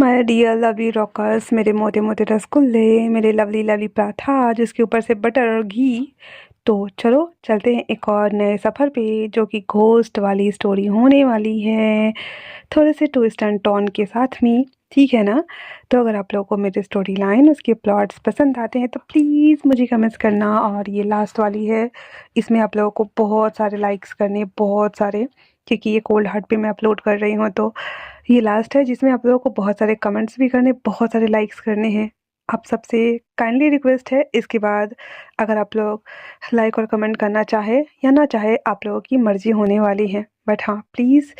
My dear lovely rockers, मेरे मोटे मोटे रसगुल्ले, मेरे लवली लवली पराठा जिसके ऊपर से बटर और घी। तो चलो चलते हैं एक और नए सफ़र पे, जो कि घोस्ट वाली स्टोरी होने वाली है, थोड़े से ट्विस्ट एंड टर्न के साथ में। ठीक है ना? तो अगर आप लोगों को मेरी स्टोरी लाइन, उसके प्लॉट्स पसंद आते हैं तो प्लीज़ मुझे कमेंट्स करना। और ये लास्ट वाली है, इसमें आप लोगों को बहुत सारे लाइक्स करने, बहुत सारे, क्योंकि ये कोल्ड हार्ट पे मैं अपलोड कर रही हूँ। तो ये लास्ट है जिसमें आप लोगों को बहुत सारे कमेंट्स भी करने, बहुत सारे लाइक्स करने हैं। आप सबसे काइंडली रिक्वेस्ट है, इसके बाद अगर आप लोग लाइक और कमेंट करना चाहे या ना चाहे, आप लोगों की मर्जी होने वाली है। बट हाँ, प्लीज़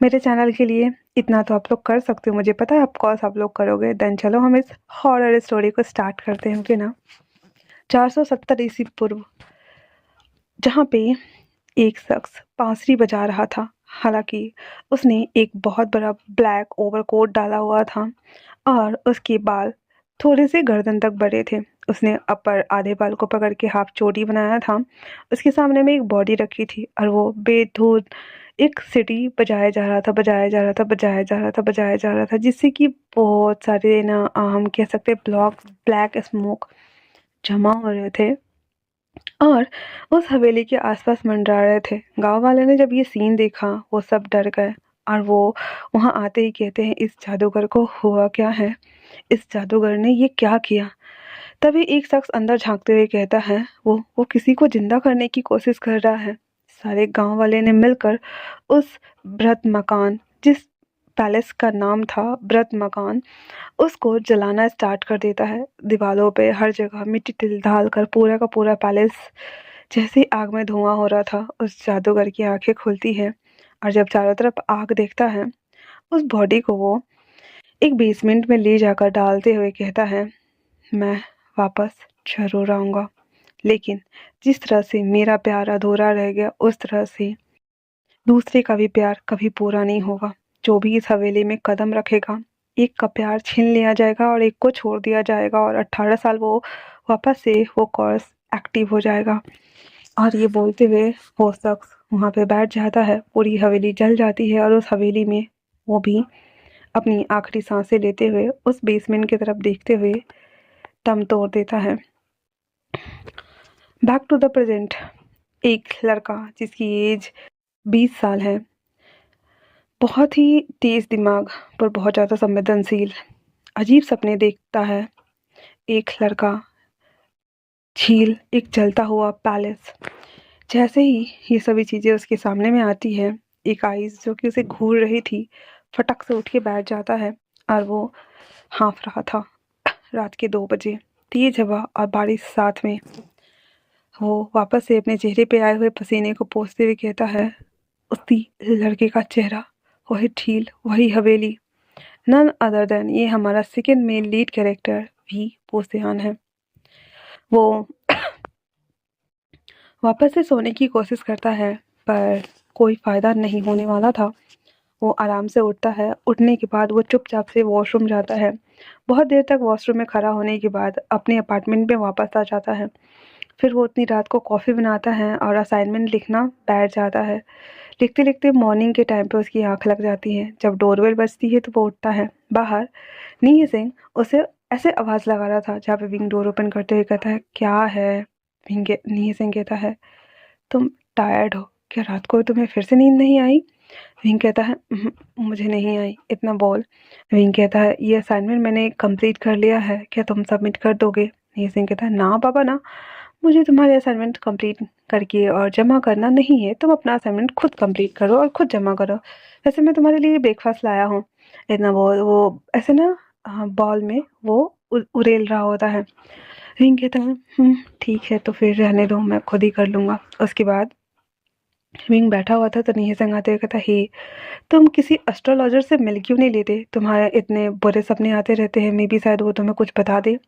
मेरे चैनल के लिए इतना तो आप लोग कर सकते हो, मुझे पता है ऑफकोर्स आप लोग करोगे। देन चलो हम इस हॉरर स्टोरी को स्टार्ट करते हैं, ओके ना। 470 ईस्वी पूर्व, जहाँ पे एक शख्स बांसुरी बजा रहा था। हालांकि उसने एक बहुत बड़ा ब्लैक ओवरकोट डाला हुआ था और उसके बाल थोड़े से गर्दन तक बड़े थे। उसने अपर आधे बाल को पकड़ के हाफ चोटी बनाया था। उसके सामने में एक बॉडी रखी थी और वो बेधुन एक सिटी बजाया जा रहा था, बजाया जा रहा था, बजाया जा रहा था, बजाया जा रहा था, जिससे कि बहुत सारे ना, हम कह सकते ब्लैक स्मोक जमा हो रहे थे और उस हवेली के आसपास मंडरा रहे थे। गांव वाले ने जब ये सीन देखा, वो सब डर गए और वो वहां आते ही कहते हैं, इस जादूगर को हुआ क्या है, इस जादूगर ने ये क्या किया। तभी एक शख्स अंदर झांकते हुए कहता है, वो किसी को जिंदा करने की कोशिश कर रहा है। सारे गांव वाले ने मिलकर उस बृहत मकान, जिस पैलेस का नाम था बृहत मकान, उसको जलाना स्टार्ट कर देता है। दीवारों पे हर जगह मिट्टी तिल डाल कर पूरा का पूरा पैलेस जैसे ही आग में धुआं हो रहा था। उस जादूगर की आंखें खुलती है और जब चारों तरफ आग देखता है, उस बॉडी को वो एक बेसमेंट में ले जाकर डालते हुए कहता है, मैं वापस जरूर आऊँगा, लेकिन जिस तरह से मेरा प्यार अधूरा रह गया, उस तरह से दूसरे का भी प्यार कभी पूरा नहीं होगा। जो भी इस हवेली में कदम रखेगा, एक का प्यार छीन लिया जाएगा और एक को छोड़ दिया जाएगा और 18 साल वो वापस से वो कोर्स एक्टिव हो जाएगा। और ये बोलते हुए वो शख्स वहाँ पे बैठ जाता है। पूरी हवेली जल जाती है और उस हवेली में वो भी अपनी आखिरी सांसें लेते हुए उस बेसमेंट की तरफ देखते हुए दम तोड़ देता है। बैक टू द प्रेजेंट, एक लड़का जिसकी एज 20 साल है, बहुत ही तेज दिमाग पर बहुत ज़्यादा संवेदनशील, अजीब सपने देखता है। एक लड़का, झील, एक जलता हुआ पैलेस। जैसे ही ये सभी चीज़ें उसके सामने में आती है, एक आइस जो कि उसे घूर रही थी, फटक से उठ के बैठ जाता है और वो हाँफ रहा था। रात के 2 बजे, तेज हवा और बारिश साथ में, वो वापस से अपने चेहरे पे आए हुए पसीने को पोंछते हुए कहता है, उसी लड़के का चेहरा, वही झील, वही हवेली, नन अदर देन ये हमारा सेकंड मेन लीड कैरेक्टर भी पोस्यान है। वो वापस से सोने की कोशिश करता है, पर कोई फ़ायदा नहीं होने वाला था। वो आराम से उठता है। उठने के बाद वो चुपचाप से वॉशरूम जाता है। बहुत देर तक वॉशरूम में खड़ा होने के बाद अपने अपार्टमेंट में वापस आ जाता है। फिर वो उतनी रात को कॉफ़ी बनाता है और असाइनमेंट लिखना बैठ जाता है। लिखते लिखते मॉर्निंग के टाइम पे उसकी आंख लग जाती है। जब डोरबेल बजती है तो वो उठता है। बाहर नी सिंह उसे ऐसे आवाज़ लगा रहा था, जहाँ पे विंग डोर ओपन करते हुए कहता है, क्या है? नी सिंह कहता है, तुम टायर्ड हो क्या? रात को तुम्हें फिर से नींद नहीं आई? विंग कहता है, मुझे नहीं आई, इतना बोल। विंग कहता है, ये असाइनमेंट मैंने कंप्लीट कर लिया है, क्या तुम सबमिट कर दोगे? नी सिंह कहता है, ना पापा ना, मुझे तुम्हारे असाइनमेंट कंप्लीट करके और जमा करना नहीं है। तुम अपना असाइनमेंट खुद कंप्लीट करो और खुद जमा करो। वैसे मैं तुम्हारे लिए ब्रेकफास्ट लाया हूँ। इतना वो ऐसे ना, बॉल में वो उड़ेल रहा होता है। रिंग कहता है, ठीक है, तो फिर रहने दो, मैं खुद ही कर लूँगा। उसके बाद विंग बैठा हुआ था तो नीचे से आते हुए कहता, हे, तुम किसी एस्ट्रोलॉजर से मिल क्यों नहीं लेते? तुम्हारे इतने बुरे सपने आते रहते हैं, मे बी शायद वो तुम्हें कुछ बता दे।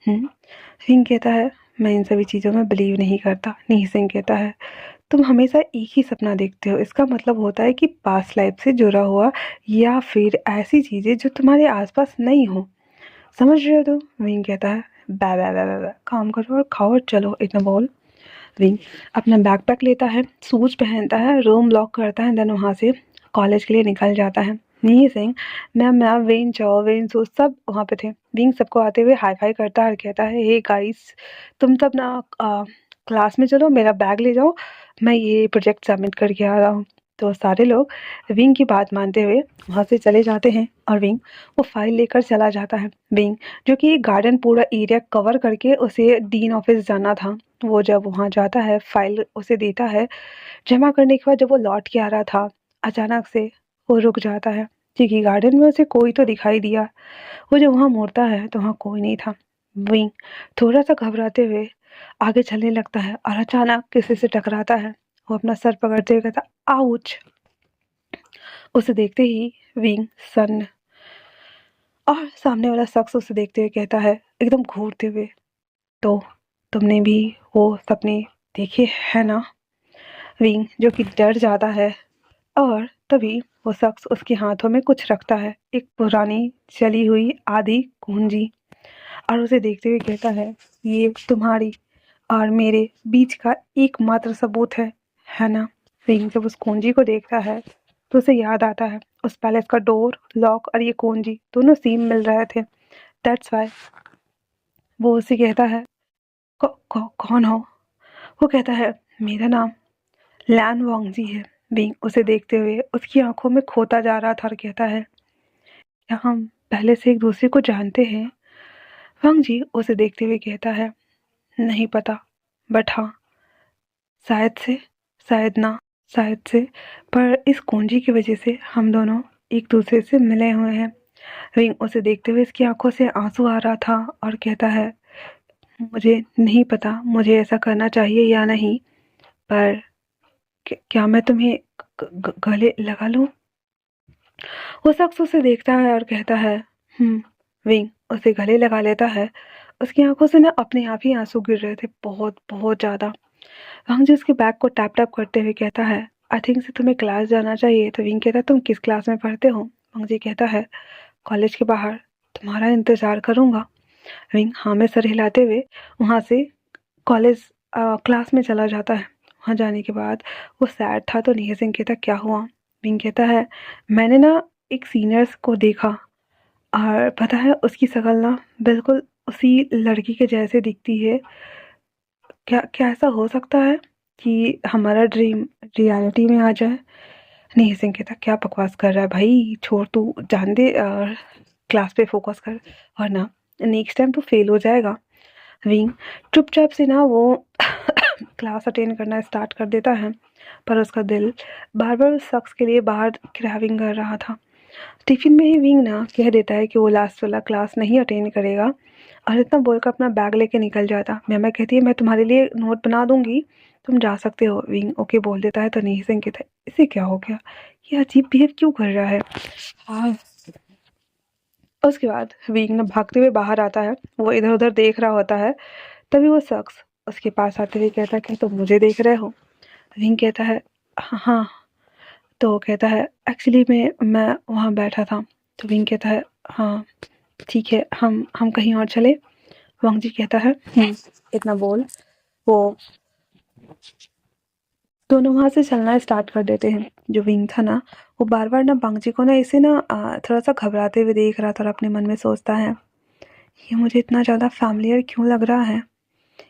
विंग कहता है, मैं इन सभी चीज़ों में बिलीव नहीं करता। नी सिंह कहता है, तुम हमेशा एक ही सपना देखते हो, इसका मतलब होता है कि पास्ट लाइफ से जुड़ा हुआ या फिर ऐसी चीज़ें जो तुम्हारे आसपास नहीं हो। समझ रहे हो तुम? विंग कहता है, बै बै बै बै बै, काम करो और खाओ और चलो, इतना बोल विंग अपना बैकपैक लेता है, शूज पहनता है, रूम लॉक करता है, देन वहाँ से कॉलेज के लिए निकल जाता है। नहीं सिंह, मैम वेन चाओ वेन सो सब वहाँ पे थे। विंग सबको आते हुए हाई फाई करता है और कहता है, हे गाइस, तुम सब ना क्लास में चलो, मेरा बैग ले जाओ, मैं ये प्रोजेक्ट सबमिट करके आ रहा हूँ। तो सारे लोग विंग की बात मानते हुए वहाँ से चले जाते हैं और विंग वो फाइल लेकर चला जाता है। विंग जो कि गार्डन पूरा एरिया कवर करके उसे डीन ऑफिस जाना था, वो जब वहाँ जाता है फाइल उसे देता है। जमा करने के बाद जब वो लौट के आ रहा था, अचानक से वो रुक जाता है क्योंकि गार्डन में उसे कोई तो दिखाई दिया। वो जब वहाँ मुड़ता है तो वहाँ कोई नहीं था। विंग थोड़ा सा घबराते हुए आगे चलने लगता है और अचानक किसी से टकराता है। वो अपना सर पकड़ते हुए कहता, आउच। उसे देखते ही विंग सन्न, और सामने वाला शख्स उसे देखते हुए कहता है एकदम घूरते हुए, तो तुमने भी वो सपने देखे है ना। विंग जो कि डर जाता है और तभी वो शख्स उसके हाथों में कुछ रखता है, एक पुरानी जली हुई आधी कुंजी, और उसे देखते हुए कहता है, ये तुम्हारी और मेरे बीच का एकमात्र सबूत है ना। रिंग जब उस कुंजी को देखता है तो उसे याद आता है उस पैलेस का डोर लॉक और ये कुंजी दोनों सेम मिल रहे थे। दैट्स वाई वो उसे कहता है, कौन हो। वो कहता है, मेरा नाम लैन वांगजी है। बिंग उसे देखते हुए उसकी आंखों में खोता जा रहा था और कहता है, क्या हम पहले से एक दूसरे को जानते हैं। वांगजी उसे देखते हुए कहता है, नहीं पता, बट हाँ, शायद से, शायद ना, शायद से, पर इस कुंजी की वजह से हम दोनों एक दूसरे से मिले हुए हैं। विंग उसे देखते हुए इसकी आंखों से आंसू आ रहा था और कहता है, मुझे नहीं पता मुझे ऐसा करना चाहिए या नहीं, पर क्या मैं तुम्हें गले लगा लूं। वो शख्स उसे देखता है और कहता है, विंग उसे गले लगा लेता है। उसकी आंखों से ना अपने आप ही आंसू गिर रहे थे, बहुत बहुत ज्यादा। वांगजी उसके बैग को टैप टैप करते हुए कहता है, आई थिंक से तुम्हें क्लास जाना चाहिए। तो विंग कहता है, तुम किस क्लास में पढ़ते हो। वांगजी कहता है, कॉलेज के बाहर, तुम्हारा इंतजार करूंगा। विंग हाँ में सर हिलाते हुए वहाँ से कॉलेज क्लास में चला जाता है। वहाँ जाने के बाद वो सैड था तो नेहा सिंह कहता, क्या हुआ। विंग कहता है, मैंने ना एक सीनियर्स को देखा और पता है उसकी शक्ल ना बिल्कुल उसी लड़की के जैसे दिखती है। क्या क्या ऐसा हो सकता है कि हमारा ड्रीम रियलिटी में आ जाए। नहीं सिंह कहता, क्या बकवास कर रहा है भाई, छोड़, तू जान दे और क्लास पे फोकस कर, वरना नेक्स्ट टाइम तो फेल हो जाएगा। विंग चुपचाप से ना वो क्लास अटेंड करना स्टार्ट कर देता है, पर उसका दिल बार बार उस शख्स के लिए बाहर क्रैविंग कर रहा था। टिफिन में ही विंग ना कह देता है कि वो लास्ट वाला क्लास नहीं अटेंड करेगा और इतना बोलकर अपना बैग लेके निकल जाता। मैम कहती है, मैं तुम्हारे लिए नोट बना दूंगी, तुम जा सकते हो। विंग ओके बोल देता है तो नहीं सिंह कहता है, इसे क्या हो गया, ये अजीब बिहेव क्यों कर रहा है। हाँ, उसके बाद विंग ना भागते हुए बाहर आता है, वो इधर उधर देख रहा होता है। तभी वो शख्स उसके पास आते हुए कहता है, कि तुम मुझे देख रहे हो। विंग कहता है, हाँ हाँ। तो वो कहता है, एक्चुअली मैं वहाँ बैठा था। तो विंग कहता है, हाँ ठीक है, हम कहीं और चले। वांगजी कहता है, इतना बोल वो दोनों वहाँ से चलना स्टार्ट कर देते हैं। जो विंग था ना, वो बार बार ना वांगजी को ना इसे ना थोड़ा सा घबराते हुए देख रहा था और अपने मन में सोचता है, ये मुझे इतना ज़्यादा फैमिलियर क्यों लग रहा है।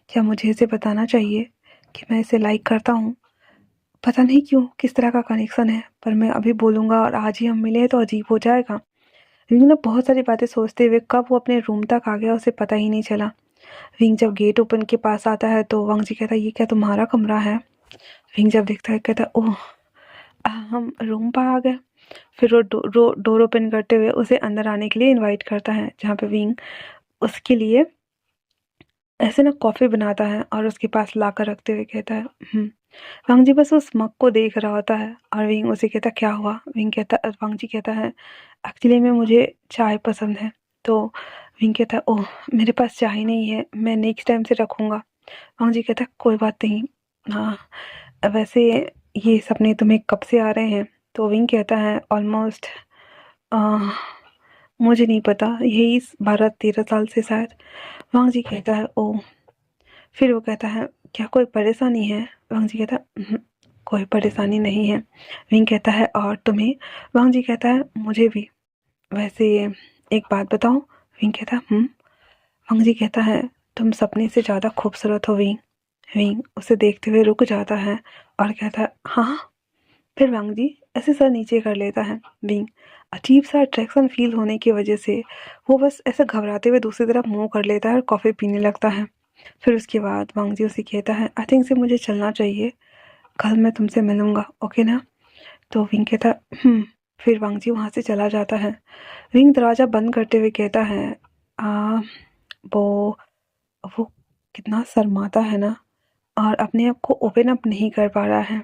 क्या मुझे इसे बताना चाहिए कि मैं इसे लाइक करता हूँ। पता नहीं क्यों किस तरह का कनेक्शन है, पर मैं अभी बोलूँगा और आज ही हम मिले तो अजीब हो जाएगा। विंग ना बहुत सारी बातें सोचते हुए कब वो अपने रूम तक आ गया उसे पता ही नहीं चला। विंग जब गेट ओपन के पास आता है तो वांगजी कहता है, ये क्या तुम्हारा कमरा है। विंग जब देखता है कहता है, ओह, हम रूम पर आ गए। फिर वो डोर ओपन करते हुए उसे अंदर आने के लिए इनवाइट करता है, जहाँ पे विंग उसके लिए ऐसे ना कॉफ़ी बनाता है और उसके पास ला कर रखते हुए कहता है, वांगजी बस उस मग को देख रहा होता है और विंग उसे कहता, क्या हुआ। वांगजी कहता है, एक्चुअली में मुझे चाय पसंद है। तो विंग कहता है, ओह, मेरे पास चाय नहीं है, मैं नेक्स्ट टाइम से रखूँगा। वांगजी कहता है, कोई बात नहीं। हाँ, वैसे ये सपने तुम्हें कब से आ रहे हैं। तो विंग कहता है, ऑलमोस्ट मुझे नहीं पता, यही 12-13 साल से शायद। वांगजी कहता है, ओह। फिर वो कहता है, क्या कोई परेशानी है। वांगजी कहता है, कोई परेशानी नहीं है। विंग कहता है और तुम्हें? वांग जी कहता है मुझे भी। वैसे एक बात बताऊं? विंग कहता है वांग जी कहता है तुम सपने से ज़्यादा खूबसूरत हो विंग। विंग उसे देखते हुए रुक जाता है और कहता है हाँ। फिर वांग जी ऐसे सर नीचे कर लेता है। विंग अजीब सा अट्रैक्शन फील होने की वजह से वो बस ऐसे घबराते हुए दूसरी तरफ मुंह कर लेता है और कॉफ़ी पीने लगता है। फिर उसके बाद वांग जी उसे कहता है आई थिंक से मुझे चलना चाहिए, कल मैं तुमसे मिलूंगा, ओके ना? तो विंग कहता फिर वांग जी वहाँ से चला जाता है। विंग दरवाज़ा बंद करते हुए कहता है आ, वो वो कितना शर्माता है ना, और अपने आप को ओपन अप नहीं कर पा रहा है।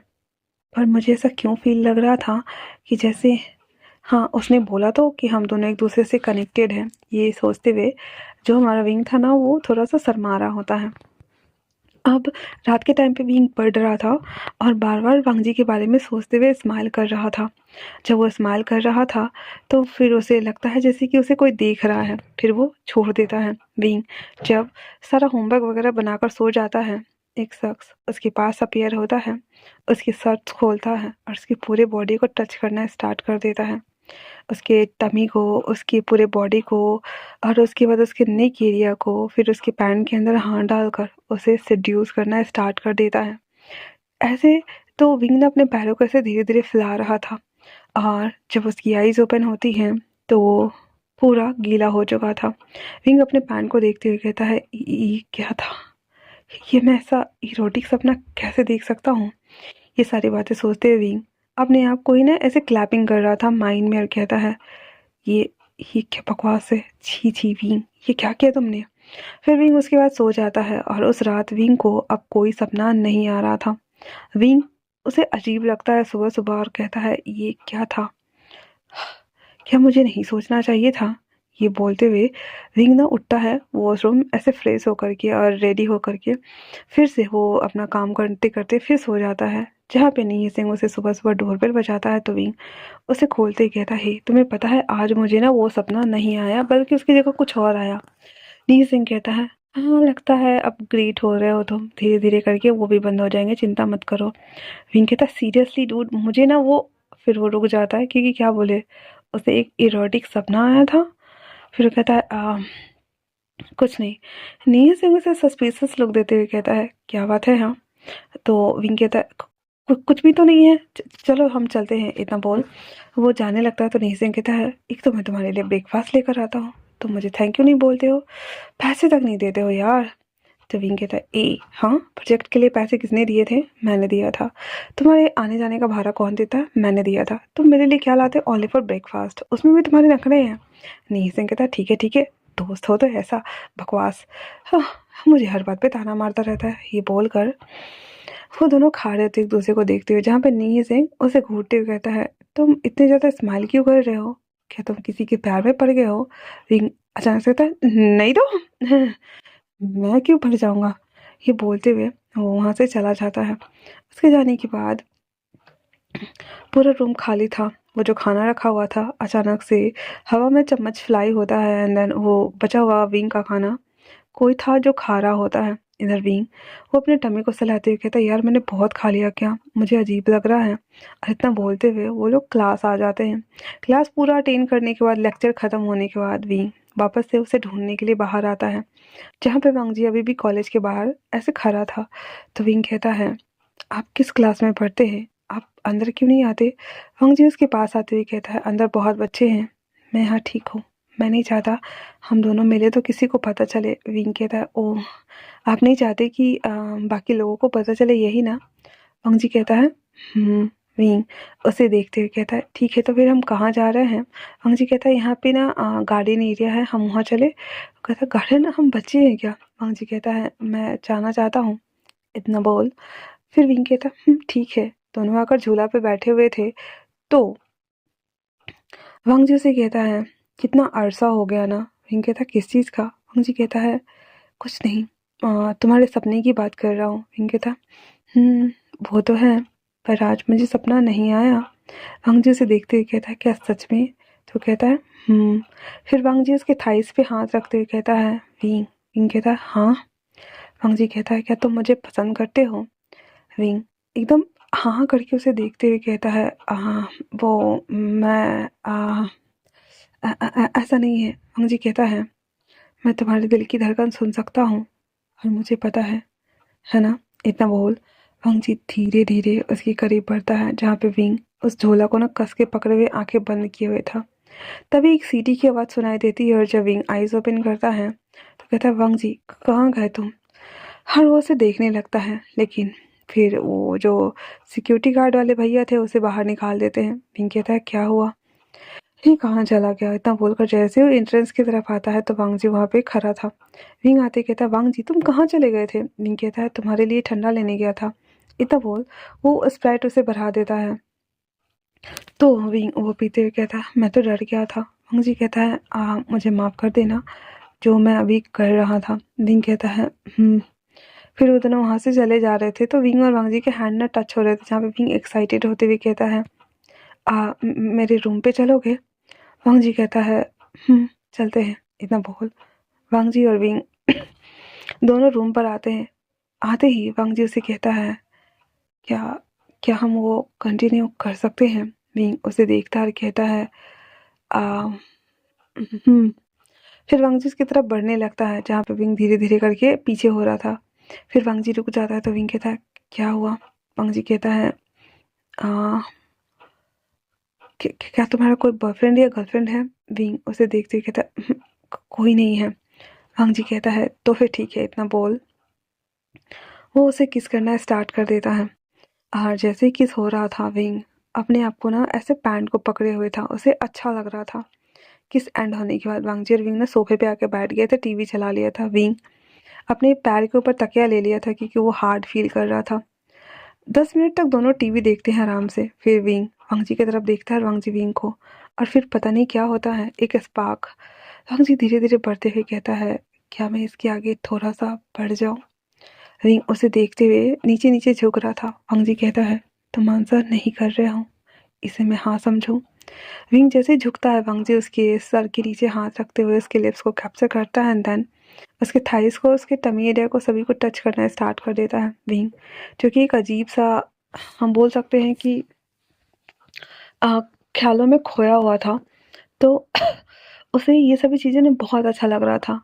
पर मुझे ऐसा क्यों फील लग रहा था कि जैसे, हाँ उसने बोला तो कि हम दोनों एक दूसरे से कनेक्टेड हैं। ये सोचते हुए जो हमारा विंग था ना वो थोड़ा सा शर्मा रहा होता है। अब रात के टाइम पे विंग पढ़ रहा था और बार बार वांग जी के बारे में सोचते हुए स्माइल कर रहा था। जब वो स्माइल कर रहा था तो फिर उसे लगता है जैसे कि उसे कोई देख रहा है, फिर वो छोड़ देता है। विंग जब सारा होमवर्क वगैरह बनाकर सो जाता है, एक शख्स उसके पास अपीयर होता है, उसकी शर्ट खोलता है और उसकी पूरे बॉडी को टच करना स्टार्ट कर देता है। उसके टमी को, उसकी पूरे बॉडी को, और उसके बाद उसके नेक एरिया को, फिर उसके पैंट के अंदर हाथ डालकर उसे सेड्यूस करना स्टार्ट कर देता है। ऐसे तो विंग ने अपने पैरों को ऐसे धीरे धीरे फैला रहा था, और जब उसकी आईज ओपन होती हैं तो वो पूरा गीला हो चुका था। विंग अपने पैंट को देखते हुए कहता है ये क्या था? ये मैं ऐसा इरोटिक सपना कैसे देख सकता हूँ? ये सारी बातें सोचते हुए विंग अपने आप को ही ना ऐसे क्लैपिंग कर रहा था माइंड में, और कहता है ये ये क्या बकवास है, छी छी विंग, ये क्या किया तुमने? फिर विंग उसके बाद सो जाता है और उस रात विंग को अब कोई सपना नहीं आ रहा था। विंग उसे अजीब लगता है सुबह सुबह और कहता है ये क्या था, क्या मुझे नहीं सोचना चाहिए था? ये बोलते हुए विंग ना उठता है वॉशरूम ऐसे फ्रेश होकर के और रेडी होकर के, फिर से वो अपना काम करते करते फिर सो जाता है। जहाँ पे नीही सिंह उसे सुबह सुबह डोरबेल बजाता है तो विंग उसे खोलते ही कहता है तुम्हें पता है आज मुझे ना वो सपना नहीं आया, बल्कि उसकी जगह कुछ और आया। नीही सिंह कहता है हाँ लगता है अपग्रेड हो रहे हो तुम, धीरे धीरे करके वो भी बंद हो जाएंगे, चिंता मत करो। विंग कहता है सीरियसली डूड मुझे ना वो, फिर वो रुक जाता है क्योंकि क्या बोले, उसे एक इरोटिक सपना आया था। फिर वो कहता है कुछ नहीं। नील सिंह उसे सस्पिशियस लुक देते हुए कहता है क्या बात है? हाँ। तो विंग कहता है कुछ भी तो नहीं है, चलो हम चलते हैं, इतना बोल वो जाने लगता है। तो नील सिंह कहता है एक तो मैं तुम्हारे लिए ब्रेकफास्ट लेकर आता हूँ, तुम मुझे थैंक यू नहीं बोलते हो, पैसे तक नहीं देते हो यार। तो विंग कहता है हाँ प्रोजेक्ट के लिए पैसे किसने दिए थे? मैंने दिया था। तुम्हारे आने जाने का भाड़ा कौन देता है? मैंने दिया था। तुम मेरे लिए क्या लाते? ओनली फॉर ब्रेकफास्ट, उसमें भी तुम्हारे नखरे हैं। नील सिंह कहता है ठीक है, दोस्त हो तो ऐसा बकवास, हाँ मुझे हर बात पे ताना मारता रहता है। ये बोलकर वो दोनों खा रहे थे एक दूसरे को देखते हुए, जहाँ पे नील सिंह उसे घूरते हुए कहता है तुम इतने ज़्यादा स्माइल क्यों कर रहे हो? क्या तुम किसी के प्यार में पड़ गए हो? रिंग अचानक से कहता है नहीं तो मैं क्यों पड़ जाऊंगा? ये बोलते हुए वो वहाँ से चला जाता है। उसके जाने के बाद पूरा रूम खाली था। वो जो खाना रखा हुआ था अचानक से हवा में चम्मच फ्लाई होता है, एंड देन वो बचा हुआ विंग का खाना कोई था जो खा रहा होता है। इधर विंग वो अपने टमी को सहलाते हुए कहता है यार मैंने बहुत खा लिया क्या? मुझे अजीब लग रहा है। और इतना बोलते हुए वो लोग क्लास आ जाते हैं। क्लास पूरा अटेंड करने के बाद, लेक्चर ख़त्म होने के बाद विंग वापस से उसे ढूंढने के लिए बाहर आता है, जहाँ पे वांग जी अभी भी कॉलेज के बाहर ऐसे खड़ा था। तो विंग कहता है आप किस क्लास में पढ़ते हैं? आप अंदर क्यों नहीं आते? वांग जी उसके पास आते हुए कहता है अंदर बहुत बच्चे हैं, मैं यहाँ ठीक हूँ, मैं नहीं चाहता हम दोनों मिले तो किसी को पता चले। विंग कहता है ओह आप नहीं चाहते कि बाकी लोगों को पता चले, यही ना? वांग जी कहता है विंग उसे देखते हुए कहता है ठीक है तो फिर हम कहाँ जा रहे हैं? वांग जी कहता है यहाँ पे ना गार्डन एरिया है, हम वहाँ चले। कहता है गार्डन, हम बच्चे हैं क्या? वांग जी कहता है मैं जाना चाहता हूँ, इतना बोल। फिर विंग कहता ठीक है। दोनों आकर झूला पे बैठे हुए थे तो वांग जी से कहता है कितना अरसा हो गया ना? विंग कहता किस चीज़ का? वांग जी कहता है कुछ नहीं, तुम्हारे सपने की बात कर रहा हूँ। विंग कहता हम्म वो तो है, पर आज मुझे सपना नहीं आया। वांग जी उसे देखते हुए कहता है क्या सच में? तो कहता है फिर वांग जी उसके थाइस पे हाथ रखते हुए कहता है विंग। विंग कहता है हाँ। वांग जी कहता है क्या तुम मुझे पसंद करते हो? विंग एकदम हाँ हाँ करके उसे देखते हुए कहता है वो मैं ऐसा नहीं है। वंग जी कहता है मैं तुम्हारे दिल की धड़कन सुन सकता हूँ और मुझे पता है ना। इतना बोल वंग जी धीरे धीरे उसके करीब बढ़ता है जहाँ पे विंग उस झोला को ना कस के पकड़े हुए आंखें बंद किए हुए था। तभी एक सीटी की आवाज़ सुनाई देती है और जब विंग आइज ओपन करता है तो कहता है वंग जी कहाँ गए तुम। हर वो उसे देखने लगता है लेकिन फिर वो जो सिक्योरिटी गार्ड वाले भैया थे उसे बाहर निकाल देते हैं। विंग कहता है क्या हुआ, ये कहाँ चला गया। इतना बोलकर जैसे वो एंट्रेंस की तरफ आता है तो वांग जी वहाँ पे खड़ा था। विंग आते कहता है वांग जी तुम कहाँ चले गए थे। विंग कहता है तुम्हारे लिए ठंडा लेने गया था। इतना बोल वो स्प्राइट उसे बढ़ा देता है तो विंग वो पीते हुए कहता है मैं तो डर गया था। वांग जी कहता है मुझे माफ़ कर देना जो मैं अभी कर रहा था। विंग कहता है हम्म। फिर वो दोनों वहाँ से चले जा रहे थे तो विंग और वांग जी के हैंड ना टच हो रहे थे जहाँ पे विंग एक्साइटेड होते हुए कहता है मेरे रूम पे चलोगे। वांग जी कहता है चलते हैं। इतना बोल वांग जी और विंग दोनों रूम पर आते हैं। आते ही वांग जी उसे कहता है क्या क्या हम वो कंटिन्यू कर सकते हैं। विंग उसे देखता है और कहता है आ, हम्म। फिर वांग जी उसकी तरफ बढ़ने लगता है जहाँ पे विंग धीरे धीरे करके पीछे हो रहा था। फिर वांग जी रुक जाता है तो विंग कहता है क्या हुआ। वांग जी कहता है आ, क्या तुम्हारा कोई बॉयफ्रेंड या गर्लफ्रेंड है। विंग उसे देखते हुए कहता है कोई नहीं है। वांग जी कहता है तो फिर ठीक है। इतना बोल वो उसे किस करना स्टार्ट कर देता है और जैसे ही किस हो रहा था विंग अपने आप को ना ऐसे पैंट को पकड़े हुए था। उसे अच्छा लग रहा था। किस एंड होने के बाद वांग जी और विंग ने सोफे पे आके बैठ गए थे। टीवी चला लिया था। विंग अपने पैर के ऊपर तकिया ले लिया था क्योंकि वो हार्ड फील कर रहा था। 10 मिनट तक दोनों टीवी देखते हैं आराम से। फिर विंग वांग जी की तरफ देखता है और वांग जी विंग को और फिर पता नहीं क्या होता है एक स्पार्क। वांग जी धीरे धीरे बढ़ते हुए कहता है क्या मैं इसके आगे थोड़ा सा बढ़ जाऊं। रिंग उसे देखते हुए नीचे नीचे झुक रहा था। वांग जी कहता है तुम आंसर नहीं कर रहे हो इसे मैं हाँ समझूं। रिंग जैसे झुकता है वांग जी उसके सर के नीचे हाथ रखते हुए उसके लिप्स को कैप्चर करता है एंड देन उसके थाइस को उसके टमी एरिया को सभी को टच करना स्टार्ट कर देता है। विंग जो कि एक अजीब सा हम बोल सकते हैं कि आ, ख्यालों में खोया हुआ था तो उसे ये सभी चीज़ें ना बहुत अच्छा लग रहा था।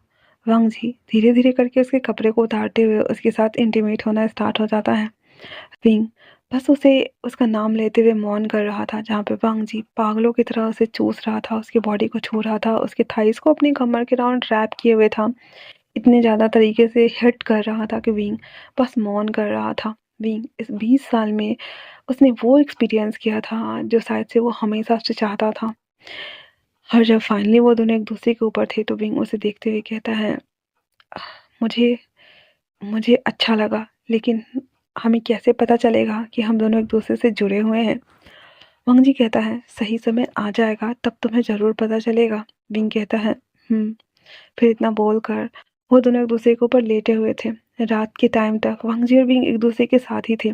वांग जी धीरे धीरे करके उसके कपड़े को उतारते हुए उसके साथ इंटीमेट होना स्टार्ट हो जाता है। विंग बस उसे उसका नाम लेते हुए मौन कर रहा था जहाँ पे वांग जी पागलों की तरह उसे चूस रहा था उसकी बॉडी को छू रहा था उसके थाइस को अपनी कमर के राउंड रैप किए हुए था। इतने ज़्यादा तरीके से हिट कर रहा था कि विंग बस मौन कर रहा था। विंग इस 20 साल में उसने वो एक्सपीरियंस किया था जो शायद से वो हमेशा से चाहता था। और जब फाइनली वो दोनों एक दूसरे के ऊपर थे तो विंग उसे देखते हुए कहता है मुझे मुझे अच्छा लगा लेकिन हमें कैसे पता चलेगा कि हम दोनों एक दूसरे से जुड़े हुए हैं। वंग जी कहता है सही समय आ जाएगा तब तुम्हें ज़रूर पता चलेगा। विंग कहता है हम्म। फिर इतना बोल कर वो दोनों एक दूसरे के ऊपर लेटे हुए थे। रात के टाइम तक वांग जी और विंग एक दूसरे के साथ ही थे।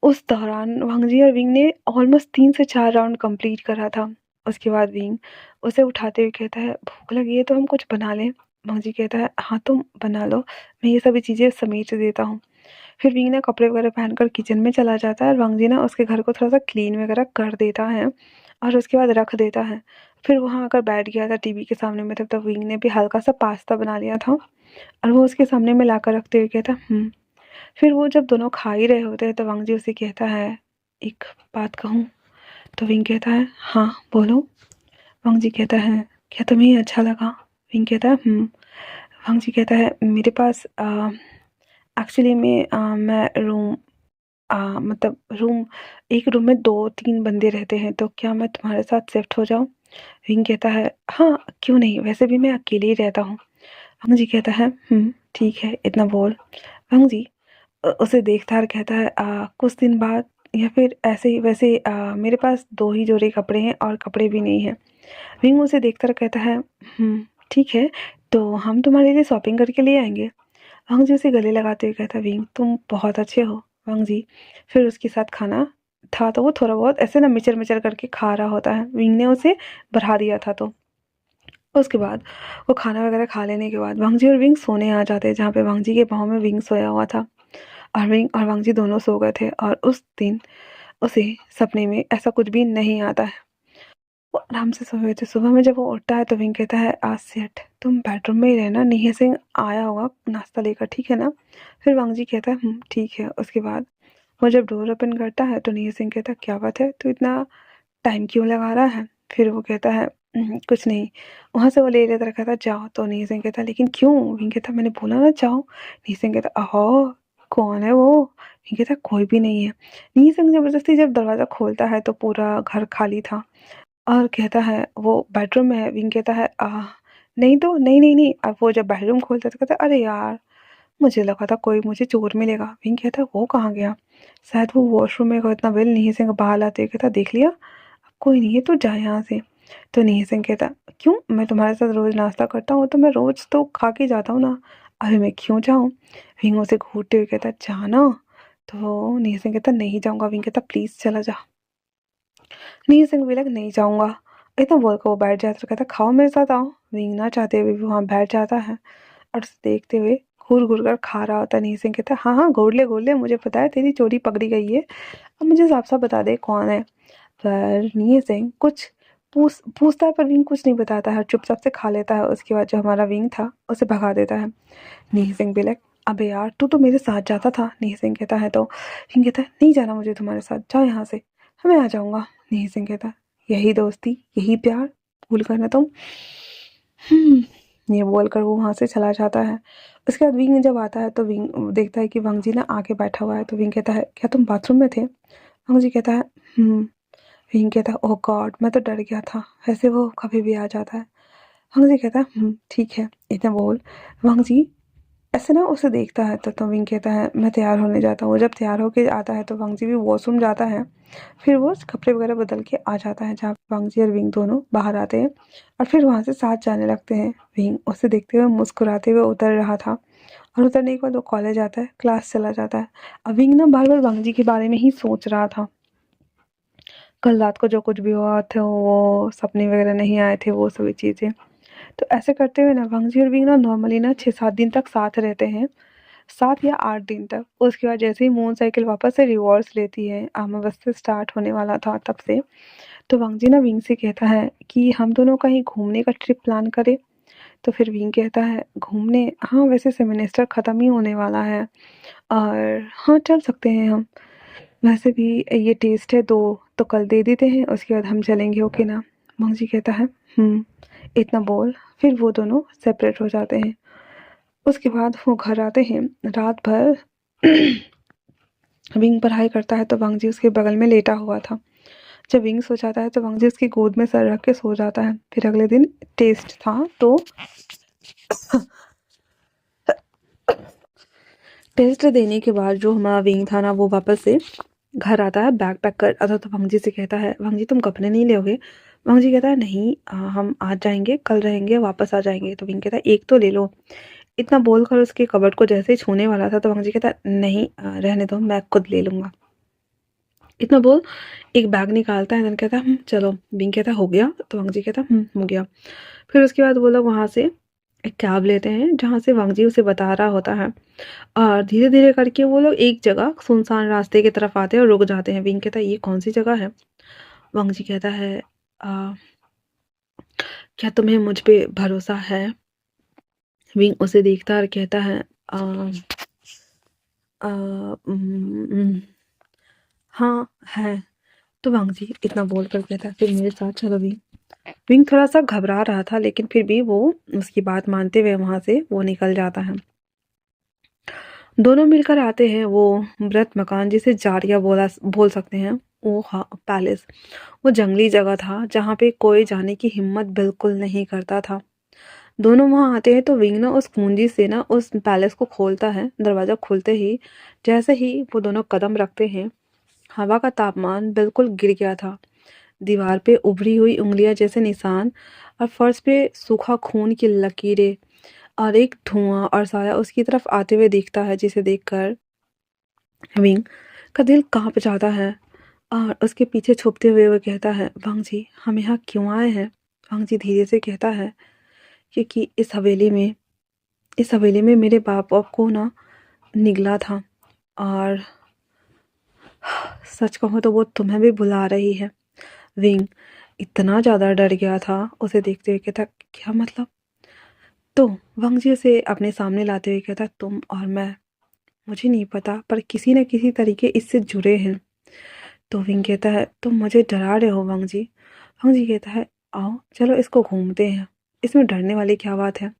उस दौरान वांग जी और विंग ने ऑलमोस्ट 3 से 4 राउंड कंप्लीट करा था। उसके बाद विंग उसे उठाते हुए कहता है भूख लगी है तो हम कुछ बना लें। वांग जी कहता है हाँ तुम बना लो मैं ये सभी चीज़ें समेट देता हूँ। फिर विंग ना कपड़े वगैरह पहनकर किचन में चला जाता है और वांग जी ना उसके घर को थोड़ा सा क्लीन वगैरह कर देता है और उसके बाद रख देता है। फिर वहाँ आकर बैठ गया था टीवी के सामने में तब तक विंग ने भी हल्का सा पास्ता बना लिया था और वो उसके सामने में लाकर रखते हुए कहता फिर वो जब दोनों खा ही रहे होते हैं तो वांग जी उसे कहता है एक बात कहूँ। तो विंग कहता है हाँ बोलो। वांग जी कहता है क्या तुम्हें ये अच्छा लगा। विंग कहता है वांग जी कहता है मेरे पास एक्चुअली मैं रूम मतलब रूम एक रूम में 2-3 बंदे रहते हैं तो क्या मैं तुम्हारे साथ शिफ्ट हो जाऊँ। विंग कहता है हाँ क्यों नहीं वैसे भी मैं अकेले ही रहता हूँ। वांग जी कहता है ठीक है। इतना बोल वांग जी उसे देखता है और कहता है कुछ दिन बाद या फिर ऐसे ही वैसे मेरे पास 2 ही जोड़े कपड़े हैं और कपड़े भी नहीं हैं। विंग उसे देखता और कहता है ठीक है तो हम तुम्हारे लिए शॉपिंग करके ले आएंगे। वांग जी उसे गले लगाते हुए कहता है विंग तुम बहुत अच्छे हो। वांग जी फिर उसके साथ खाना था तो वो थोड़ा बहुत ऐसे ना मिचर मिचर करके खा रहा होता है। विंग ने उसे बढ़ा दिया था तो उसके बाद वो खाना वगैरह खा लेने के बाद वांग जी और विंग सोने आ जाते हैं जहाँ पे वांग जी के पाँव में विंग सोया हुआ था। और विंग और वांगजी दोनों सो गए थे और उस दिन उसे सपने में ऐसा कुछ भी नहीं आता है। वो आराम से सोए हुए थे। सुबह में जब वो उठता है तो विंग कहता है, आज से हट, तुम बेडरूम में ही रहना, नीहे सिंह आया होगा नाश्ता लेकर, ठीक है ना? फिर वांगजी कहता है, ठीक है। उसके बाद वो जब डोर ओपन करता है तो नीहे सिंह कहता है, क्या बात है, तू इतना टाइम क्यों लगा रहा है? फिर वो कहता है, कुछ नहीं। वहाँ से वो ले लेता रखा था, जाओ। तो नील सिंह कहता, लेकिन क्यों? विंग कहता, मैंने बोला ना जाओ। नील सिंह कहता, अहो, कौन है वो? विंग कहता, कोई भी नहीं है। नील सिंह जबरदस्ती जब दरवाज़ा खोलता है तो पूरा घर खाली था और कहता है वो बेडरूम में है। विंग कहता है, नहीं तो नहीं नहीं नहीं। अब वो जब बेडरूम खोलता है तो कहता है, अरे यार, मुझे लगा था कोई मुझे चोर मिलेगा। विंग कहता है, वो कहाँ गया? शायद वो वॉशरूम में इतना बिल। नील सिंह बाहर आते कहता, देख लिया, कोई नहीं है, तू जा यहाँ से। तो नील सिंह कहता, क्यों? मैं तुम्हारे साथ रोज नाश्ता करता हूँ तो मैं रोज तो खा के जाता हूँ ना, अभी मैं क्यों जाऊँ? विंग उसे घूरते हुए कहता, जाना। तो नील सिंह कहता, नहीं जाऊँगा। विंग कहता, प्लीज चला जा। नील सिंह भी लग, नहीं जाऊँगा। इतना बोलकर वो बैठ जाता, कहता, खाओ मेरे साथ आओ। विंग ना चाहते हुए भी वहाँ बैठ जाता है और उसे देखते हुए घूर घूर कर खा रहा होता है। नील सिंह कहता है, हाँ हाँ, घोड़ ले, मुझे पता है तेरी चोरी पकड़ी गई है, अब मुझे साफ साफ बता दे कौन है। पर नील सिंह कुछ पूछता है पर विंग कुछ नहीं बताता है, चुपचाप से खा लेता है। उसके बाद जो हमारा विंग था उसे भगा देता है। नील सिंह भी लाइक, अबे यार, तू तो मेरे साथ जाता था। नील सिंह कहता है तो विंग कहता है, नहीं जाना मुझे तुम्हारे साथ, जाओ यहाँ से, मैं आ जाऊँगा। नील सिंह कहता है, यही दोस्ती, यही प्यार, भूल कर ना तुम। ये बोलकर वो वहाँ से चला जाता है। उसके बाद विंग जब आता है तो विंग देखता है कि वांगजी ना आके बैठा हुआ है। तो विंग कहता है, क्या तुम बाथरूम में थे? वांगजी कहता है, विंग कहता है, ओह गॉड, मैं तो डर गया था, ऐसे वो कभी भी आ जाता है। वांगजी कहता है, ठीक है। इतना बोल वांगजी ऐसे ना उसे देखता है तो विंग कहता है, मैं तैयार होने जाता हूँ। जब तैयार होके आता है तो वांगजी भी वॉशरूम जाता है। फिर वो कपड़े वगैरह बदल के आ जाता है, जहाँ पे वांगजी और विंग दोनों बाहर आते हैं और फिर वहाँ से साथ जाने लगते हैं। विंग उसे देखते हुए मुस्कुराते हुए उतर रहा था और उतरने के बाद वो कॉलेज आता है, क्लास चला जाता है। अब विंग ना बार बार वांगजी के बारे में ही सोच रहा था, कल रात को जो कुछ भी हुआ था, वो सपने वगैरह नहीं आए थे, वो सभी चीज़ें। तो ऐसे करते हुए ना वांगजी और विंग ना नॉर्मली ना 6-7 दिन तक साथ रहते हैं, 7 या 8 दिन तक। उसके बाद जैसे ही मून साइकिल वापस से रिवॉर्स लेती है, अमावस्या स्टार्ट होने वाला था तब से, तो वांगजी ना विंग से कहता है कि हम दोनों कहीं घूमने का ट्रिप प्लान करें। तो फिर विंग कहता है, घूमने? हाँ, वैसे सेमेस्टर ख़त्म ही होने वाला है और हाँ, चल सकते हैं हम। वैसे भी ये टेस्ट है, तो कल दे देते हैं, उसके बाद हम चलेंगे, ओके ना? वांगजी कहता है, इतना बोल। फिर वो दोनों सेपरेट हो जाते हैं। उसके बाद वो घर आते हैं। रात भर विंग पढ़ाई करता है तो वांगजी उसके बगल में लेटा हुआ था। जब विंग सो जाता है तो वांगजी उसकी गोद में सर रख के सो जाता है। फिर अगले दिन टेस्ट था तो टेस्ट देने के बाद जो हमारा विंग था ना, वो वापस से घर आता है बैग पैक कर आता। तो वांगजी से कहता है, वांगजी तुम कपड़े नहीं लोगे? वांगजी कहता है, नहीं, हम आज जाएंगे, कल रहेंगे, वापस आ जाएंगे। तो विंग कहता है, एक तो ले लो। इतना बोलकर उसके कबर्ड को जैसे ही छूने वाला था तो वांगजी कहता है, नहीं, रहने दो, मैं खुद ले लूँगा। इतना बोल एक बैग निकालता है, कहता है, चलो। विंग कहता है, हो गया? तो वांगजी कहता है, हो गया। फिर उसके बाद वो लोग वहाँ से एक कैब लेते हैं, जहाँ से वांगजी उसे बता रहा होता है और धीरे धीरे करके वो लोग एक जगह सुनसान रास्ते की तरफ आते हैं और रुक जाते हैं। विंग कहता है, ये कौन सी जगह है? वांगजी कहता है, "आ, क्या तुम्हें मुझ पे भरोसा है?" विंग उसे देखता है और कहता है, "आ, आ, हाँ है।" तो वांगजी इतना बोल कर कहता है, फिर मेरे साथ चलो विंग। विंग थोड़ा सा घबरा रहा था लेकिन फिर भी वो उसकी बात मानते हुए वहाँ से वो निकल जाता है। दोनों मिलकर आते हैं वो मृत मकान, जिसे जारिया बोल सकते हैं। वो हाँ, पैलेस। वो जंगली जगह था जहाँ पे कोई जाने की हिम्मत बिल्कुल नहीं करता था। दोनों वहाँ आते हैं तो विंग ना उस कुंजी से ना उस पैलेस को खोलता है। दरवाज़ा खुलते ही जैसे ही वो दोनों कदम रखते हैं, हवा का तापमान बिल्कुल गिर गया था। दीवार पे उभरी हुई उंगलियां जैसे निशान और फर्श पे सूखा खून की लकीरें और एक धुआं और साया उसकी तरफ आते हुए दिखता है, जिसे देखकर विंग का दिल कांप जाता है और उसके पीछे छुपते हुए वो कहता है, वांगजी हम यहाँ क्यों आए हैं? वांगजी धीरे से कहता है, क्योंकि इस हवेली में मेरे बाप को ना निगला था। और सच कहूँ तो वो तुम्हें भी बुला रही है। विंग इतना ज़्यादा डर गया था उसे देखते हुए, कहता क्या मतलब? तो वंग जी उसे अपने सामने लाते हुए कहता तुम और मैं, मुझे नहीं पता पर किसी न किसी तरीके इससे जुड़े हैं। तो विंग कहता है तुम मुझे डरा रहे हो वंग जी। वंग जी कहता है आओ चलो इसको घूमते हैं, इसमें डरने वाली क्या बात है।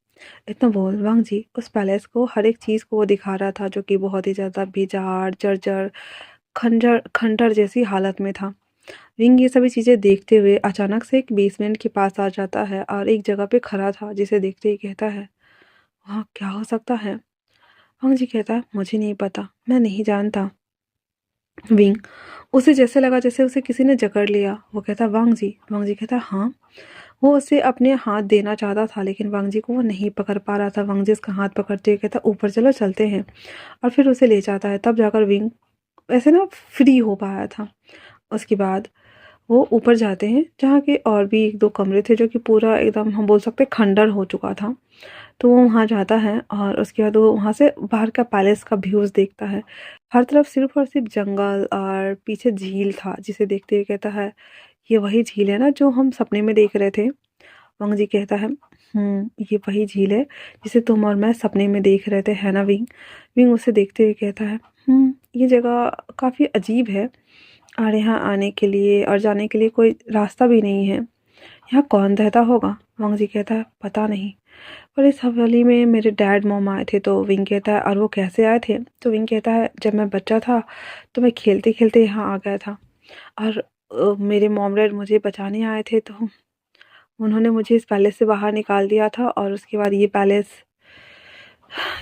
इतना बोल वंग जी उस पैलेस को हर एक चीज़ को वो दिखा रहा था जो कि बहुत ही ज़्यादा बेजार जर्जर खंजर खंडर जैसी हालत में था। विंग ये सभी चीज़ें देखते हुए अचानक से एक बेसमेंट के पास आ जाता है और एक जगह पे खड़ा था जिसे देखते ही कहता है वहाँ क्या हो सकता है। वंग जी कहता है मुझे नहीं पता, मैं नहीं जानता। विंग उसे जैसे लगा जैसे उसे किसी ने जकड़ लिया। वो कहता वांग जी। वांग जी कहता हाँ। वो उसे अपने हाथ देना चाहता था लेकिन वांग जी को वो नहीं पकड़ पा रहा था। वांग जी उसका हाथ पकड़ते हुए कहता ऊपर चलो चलते हैं, और फिर उसे ले जाता है। तब जाकर विंग ऐसे ना फ्री हो पाया था। उसके बाद वो ऊपर जाते हैं जहाँ के और भी एक दो कमरे थे जो कि पूरा एकदम हम बोल सकते खंडर हो चुका था। तो वो वहाँ जाता है और उसके बाद वो वहाँ से बाहर का पैलेस का व्यूज़ देखता है। हर तरफ सिर्फ और सिर्फ जंगल और पीछे झील था जिसे देखते हुए कहता है ये वही झील है ना जो हम सपने में देख रहे थे। वंग जी कहता है ये वही झील है जिसे तुम और मैं सपने में देख रहे थे, है ना विंग। विंग उसे देखते हुए कहता है ये जगह काफ़ी अजीब है और यहाँ आने के लिए और जाने के लिए कोई रास्ता भी नहीं है। यहाँ कौन रहता होगा? वंग जी कहता है पता नहीं, पर इस हवेली में मेरे डैड मॉम आए थे। तो विंग कहता है और वो कैसे आए थे? तो विंग कहता है जब मैं बच्चा था तो मैं खेलते खेलते यहाँ आ गया था और मेरे मॉम डैड मुझे बचाने आए थे, तो उन्होंने मुझे इस पैलेस से बाहर निकाल दिया था और उसके बाद ये पैलेस,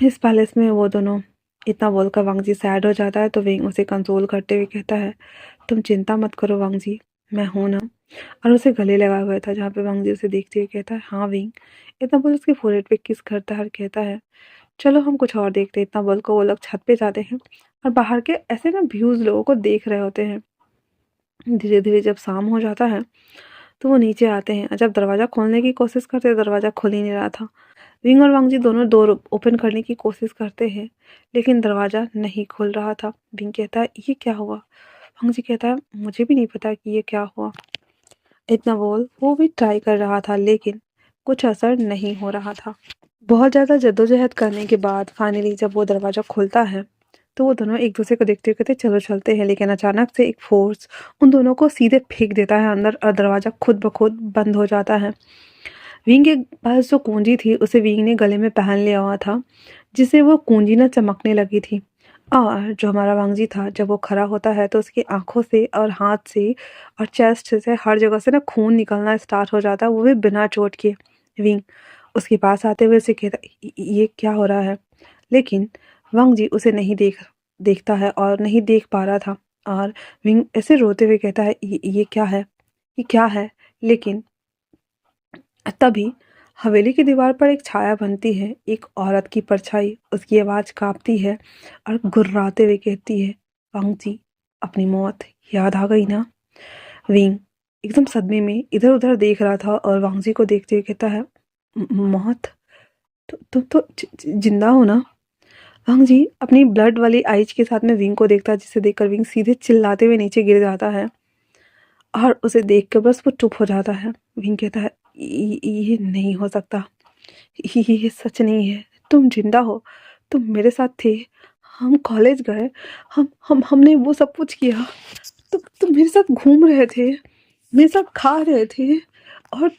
इस पैलेस में वो दोनों। इतना बोलकर वांग जी सैड हो जाता है। तो विंग उसे कंसोल करते हुए कहता है तुम चिंता मत करो वांग जी, मैं हूं ना। और उसे गले लगा हुआ था जहाँ पे वांग जी उसे देखते हुए कहता है हाँ विंग। इतना बोल उसके फोrehead पे किस करता है और कहता है चलो हम कुछ और देखते हैं। इतना बोलकर वो लोग छत पे जाते हैं और बाहर के ऐसे ना व्यूज लोगों को देख रहे होते हैं। धीरे धीरे जब शाम हो जाता है तो वो नीचे आते हैं और जब दरवाज़ा खोलने की कोशिश करते हैं दरवाज़ा खुल ही नहीं रहा था। विंग और वांग जी दोनों डोर ओपन करने की कोशिश करते हैं लेकिन दरवाज़ा नहीं खुल रहा था। विंग कहता है ये क्या हुआ? वांग जी कहता है मुझे भी नहीं पता कि ये क्या हुआ। इतना बोल वो भी ट्राई कर रहा था लेकिन कुछ असर नहीं हो रहा था। बहुत ज़्यादा जद्दोजहद करने के बाद फाइनली जब वो दरवाज़ा खुलता है तो वो दोनों एक दूसरे को देखते हुए कहते चलो चलते हैं, लेकिन अचानक से एक फोर्स उन दोनों को सीधे फेंक देता है अंदर और दरवाज़ा खुद ब खुद बंद हो जाता है। विंग के पास जो कुंजी थी उसे विंग ने गले में पहन लिया हुआ था जिससे वो कुंजी ना चमकने लगी थी। और जो हमारा वांगजी था जब वो खड़ा होता है तो उसकी आंखों से और हाथ से और चेस्ट से हर जगह से ना खून निकलना स्टार्ट हो जाता है, वो भी बिना चोट के। विंग उसके पास आते हुए उसे कहता ये क्या हो रहा है? लेकिन वांगजी उसे नहीं देखता है और नहीं देख पा रहा था। और विंग ऐसे रोते हुए कहता है ये क्या है, ये क्या है? लेकिन तभी हवेली की दीवार पर एक छाया बनती है, एक औरत की परछाई। उसकी आवाज़ काँपती है और गुर्राते हुए कहती है वांग जी अपनी मौत याद आ गई ना? विंग एकदम सदमे में इधर उधर देख रहा था और वांग जी को देखते हुए कहता है मौत? तो तुम तो जिंदा हो ना? वांग जी अपनी ब्लड वाली आइज के साथ में विंग को देखता है जिसे देखकर विंग सीधे चिल्लाते हुए नीचे गिर जाता है और उसे देख कर बस वो चुप हो जाता है। विंग कहता है ये नहीं हो सकता, ये सच नहीं है। तुम जिंदा हो, तुम मेरे साथ थे, हम कॉलेज गए, हमने वो सब कुछ किया, तुम मेरे साथ घूम रहे थे, मेरे साथ खा रहे थे, और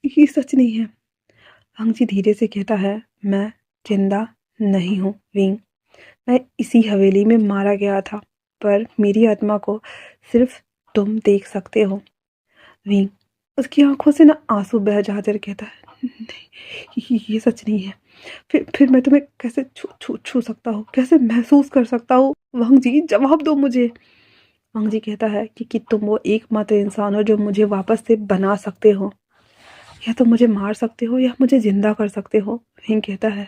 ये सच नहीं है। वांग जी धीरे से कहता है मैं जिंदा नहीं हूँ विंग, मैं इसी हवेली में मारा गया था, पर मेरी आत्मा को सिर्फ तुम देख सकते हो। विंग उसकी आंखों से ना आंसू बह जाते कहता है नहीं ये सच नहीं है। फिर मैं तुम्हें कैसे छू छू छू सकता हूँ, कैसे महसूस कर सकता हूँ? वांग जी जवाब दो मुझे। वांग जी कहता है कि तुम वो एकमात्र इंसान हो जो मुझे वापस से बना सकते हो, या तो मुझे मार सकते हो या मुझे जिंदा कर सकते हो। विंग कहता है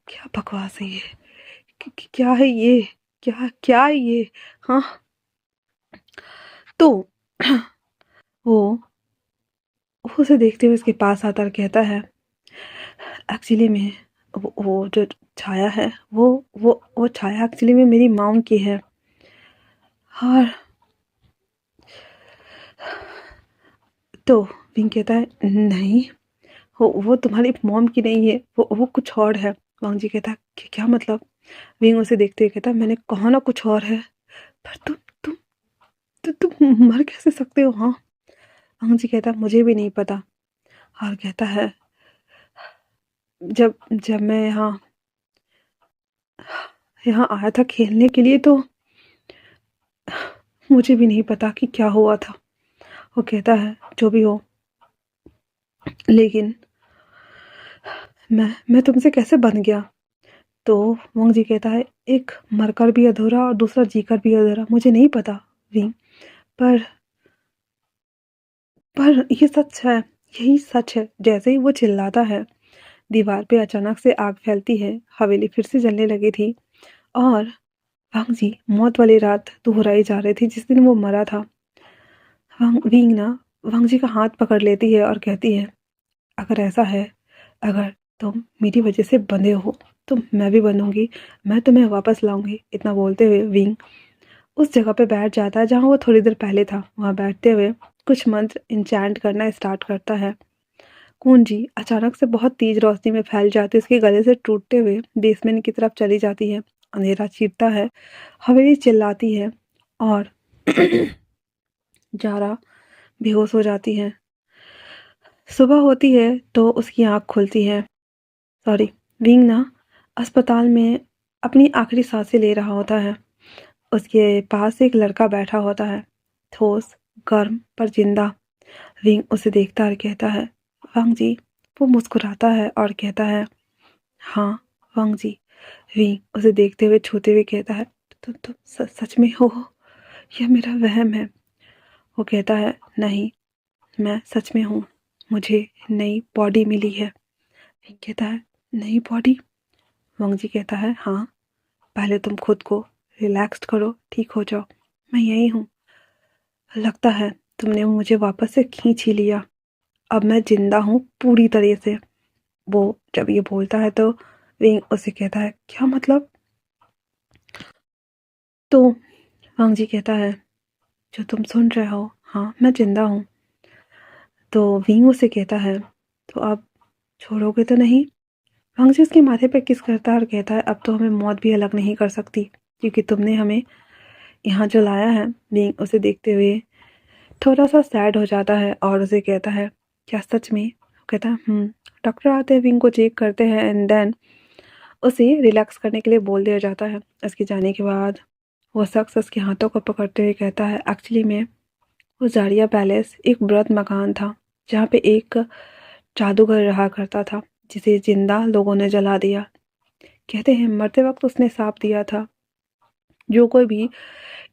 क्या बकवास है ये, क्या है ये, क्या क्या है ये? हाँ। तो वो उसे देखते हुए उसके पास आता और कहता है एक्चुअली में वो जो छाया है वो छाया एक्चुअली में मेरी मॉम की है। और तो विंग कहता है नहीं, वो तुम्हारी मॉम की नहीं है, वो कुछ और है। वांग जी कहता है क्या मतलब? विंग उसे देखते हुए कहता है मैंने कहा ना कुछ और है। पर तुम तुम मर कैसे सकते हो? हाँ। वांग जी कहता है मुझे भी नहीं पता। और कहता है जब जब मैं यहाँ यहाँ आया था खेलने के लिए तो मुझे भी नहीं पता कि क्या हुआ था। वो कहता है जो भी हो, लेकिन मैं तुमसे कैसे बन गया? तो वंग जी कहता है एक मरकर भी अधूरा और दूसरा जीकर भी अधूरा, मुझे नहीं पता विंग, पर ये सच है, यही सच है। जैसे ही वो चिल्लाता है दीवार पे अचानक से आग फैलती है, हवेली फिर से जलने लगी थी और वांग जी मौत वाली रात दोहराई जा रही थी जिस दिन वो मरा था। विंग ना वांग जी का हाथ पकड़ लेती है और कहती है अगर ऐसा है, अगर तुम मेरी वजह से बंधे हो तो मैं भी बंधूंगी, मैं तुम्हें वापस लाऊंगी। इतना बोलते हुए विंग उस जगह पे बैठ जाता है जहाँ वो थोड़ी देर पहले था। वहाँ बैठते हुए कुछ मंत्र इंचैंट करना स्टार्ट करता है। कुंजी अचानक से बहुत तेज रोशनी में फैल जाती है, उसके गले से टूटते हुए बेसमेंट की तरफ चली जाती है। अंधेरा चीरता है, हवेली चिल्लाती है और जारा बेहोश हो जाती है। सुबह होती है तो उसकी आँख खुलती है। सॉरी, विंग ना अस्पताल में अपनी आखिरी सांसें ले रहा होता है। उसके पास एक लड़का बैठा होता है, ठोस, गर्म पर जिंदा। विंग उसे देखता और कहता है वांग जी। वो मुस्कुराता है और कहता है हाँ वांग जी। विंग उसे देखते हुए छूते हुए कहता है तुम सच में हो, यह मेरा वहम है? वो कहता है नहीं, मैं सच में हूँ, मुझे नई बॉडी मिली है। विंग कहता है नई बॉडी? वांग जी कहता है हाँ, पहले तुम खुद को रिलैक्स्ड करो, ठीक हो जाओ, मैं यही हूँ। लगता है तुमने मुझे वापस से खींच ही लिया, अब मैं जिंदा हूँ पूरी तरह से। वो जब ये बोलता है तो विंग उसे कहता है क्या मतलब? तो वांग जी कहता है जो तुम सुन रहे हो, हाँ मैं जिंदा हूँ। तो विंग उसे कहता है तो अब छोड़ोगे तो नहीं? वांग जी उसके माथे पे किस करता है और कहता है अब तो हमें मौत भी अलग नहीं कर सकती, क्योंकि तुमने हमें यहाँ जो लाया है। विंग उसे देखते हुए थोड़ा सा सैड हो जाता है और उसे कहता है क्या सच में? वो कहता है डॉक्टर आते हैं, विंग को चेक करते हैं एंड देन उसे रिलैक्स करने के लिए बोल दिया जाता है। उसके जाने के बाद वो शख्स उसके हाथों को पकड़ते हुए कहता है एक्चुअली में वो जारिया पैलेस एक बृहद मकान था जहाँ पे एक जादूगर रहा करता था जिसे जिंदा लोगों ने जला दिया। कहते हैं मरते वक्त उसने साफ दिया था जो कोई भी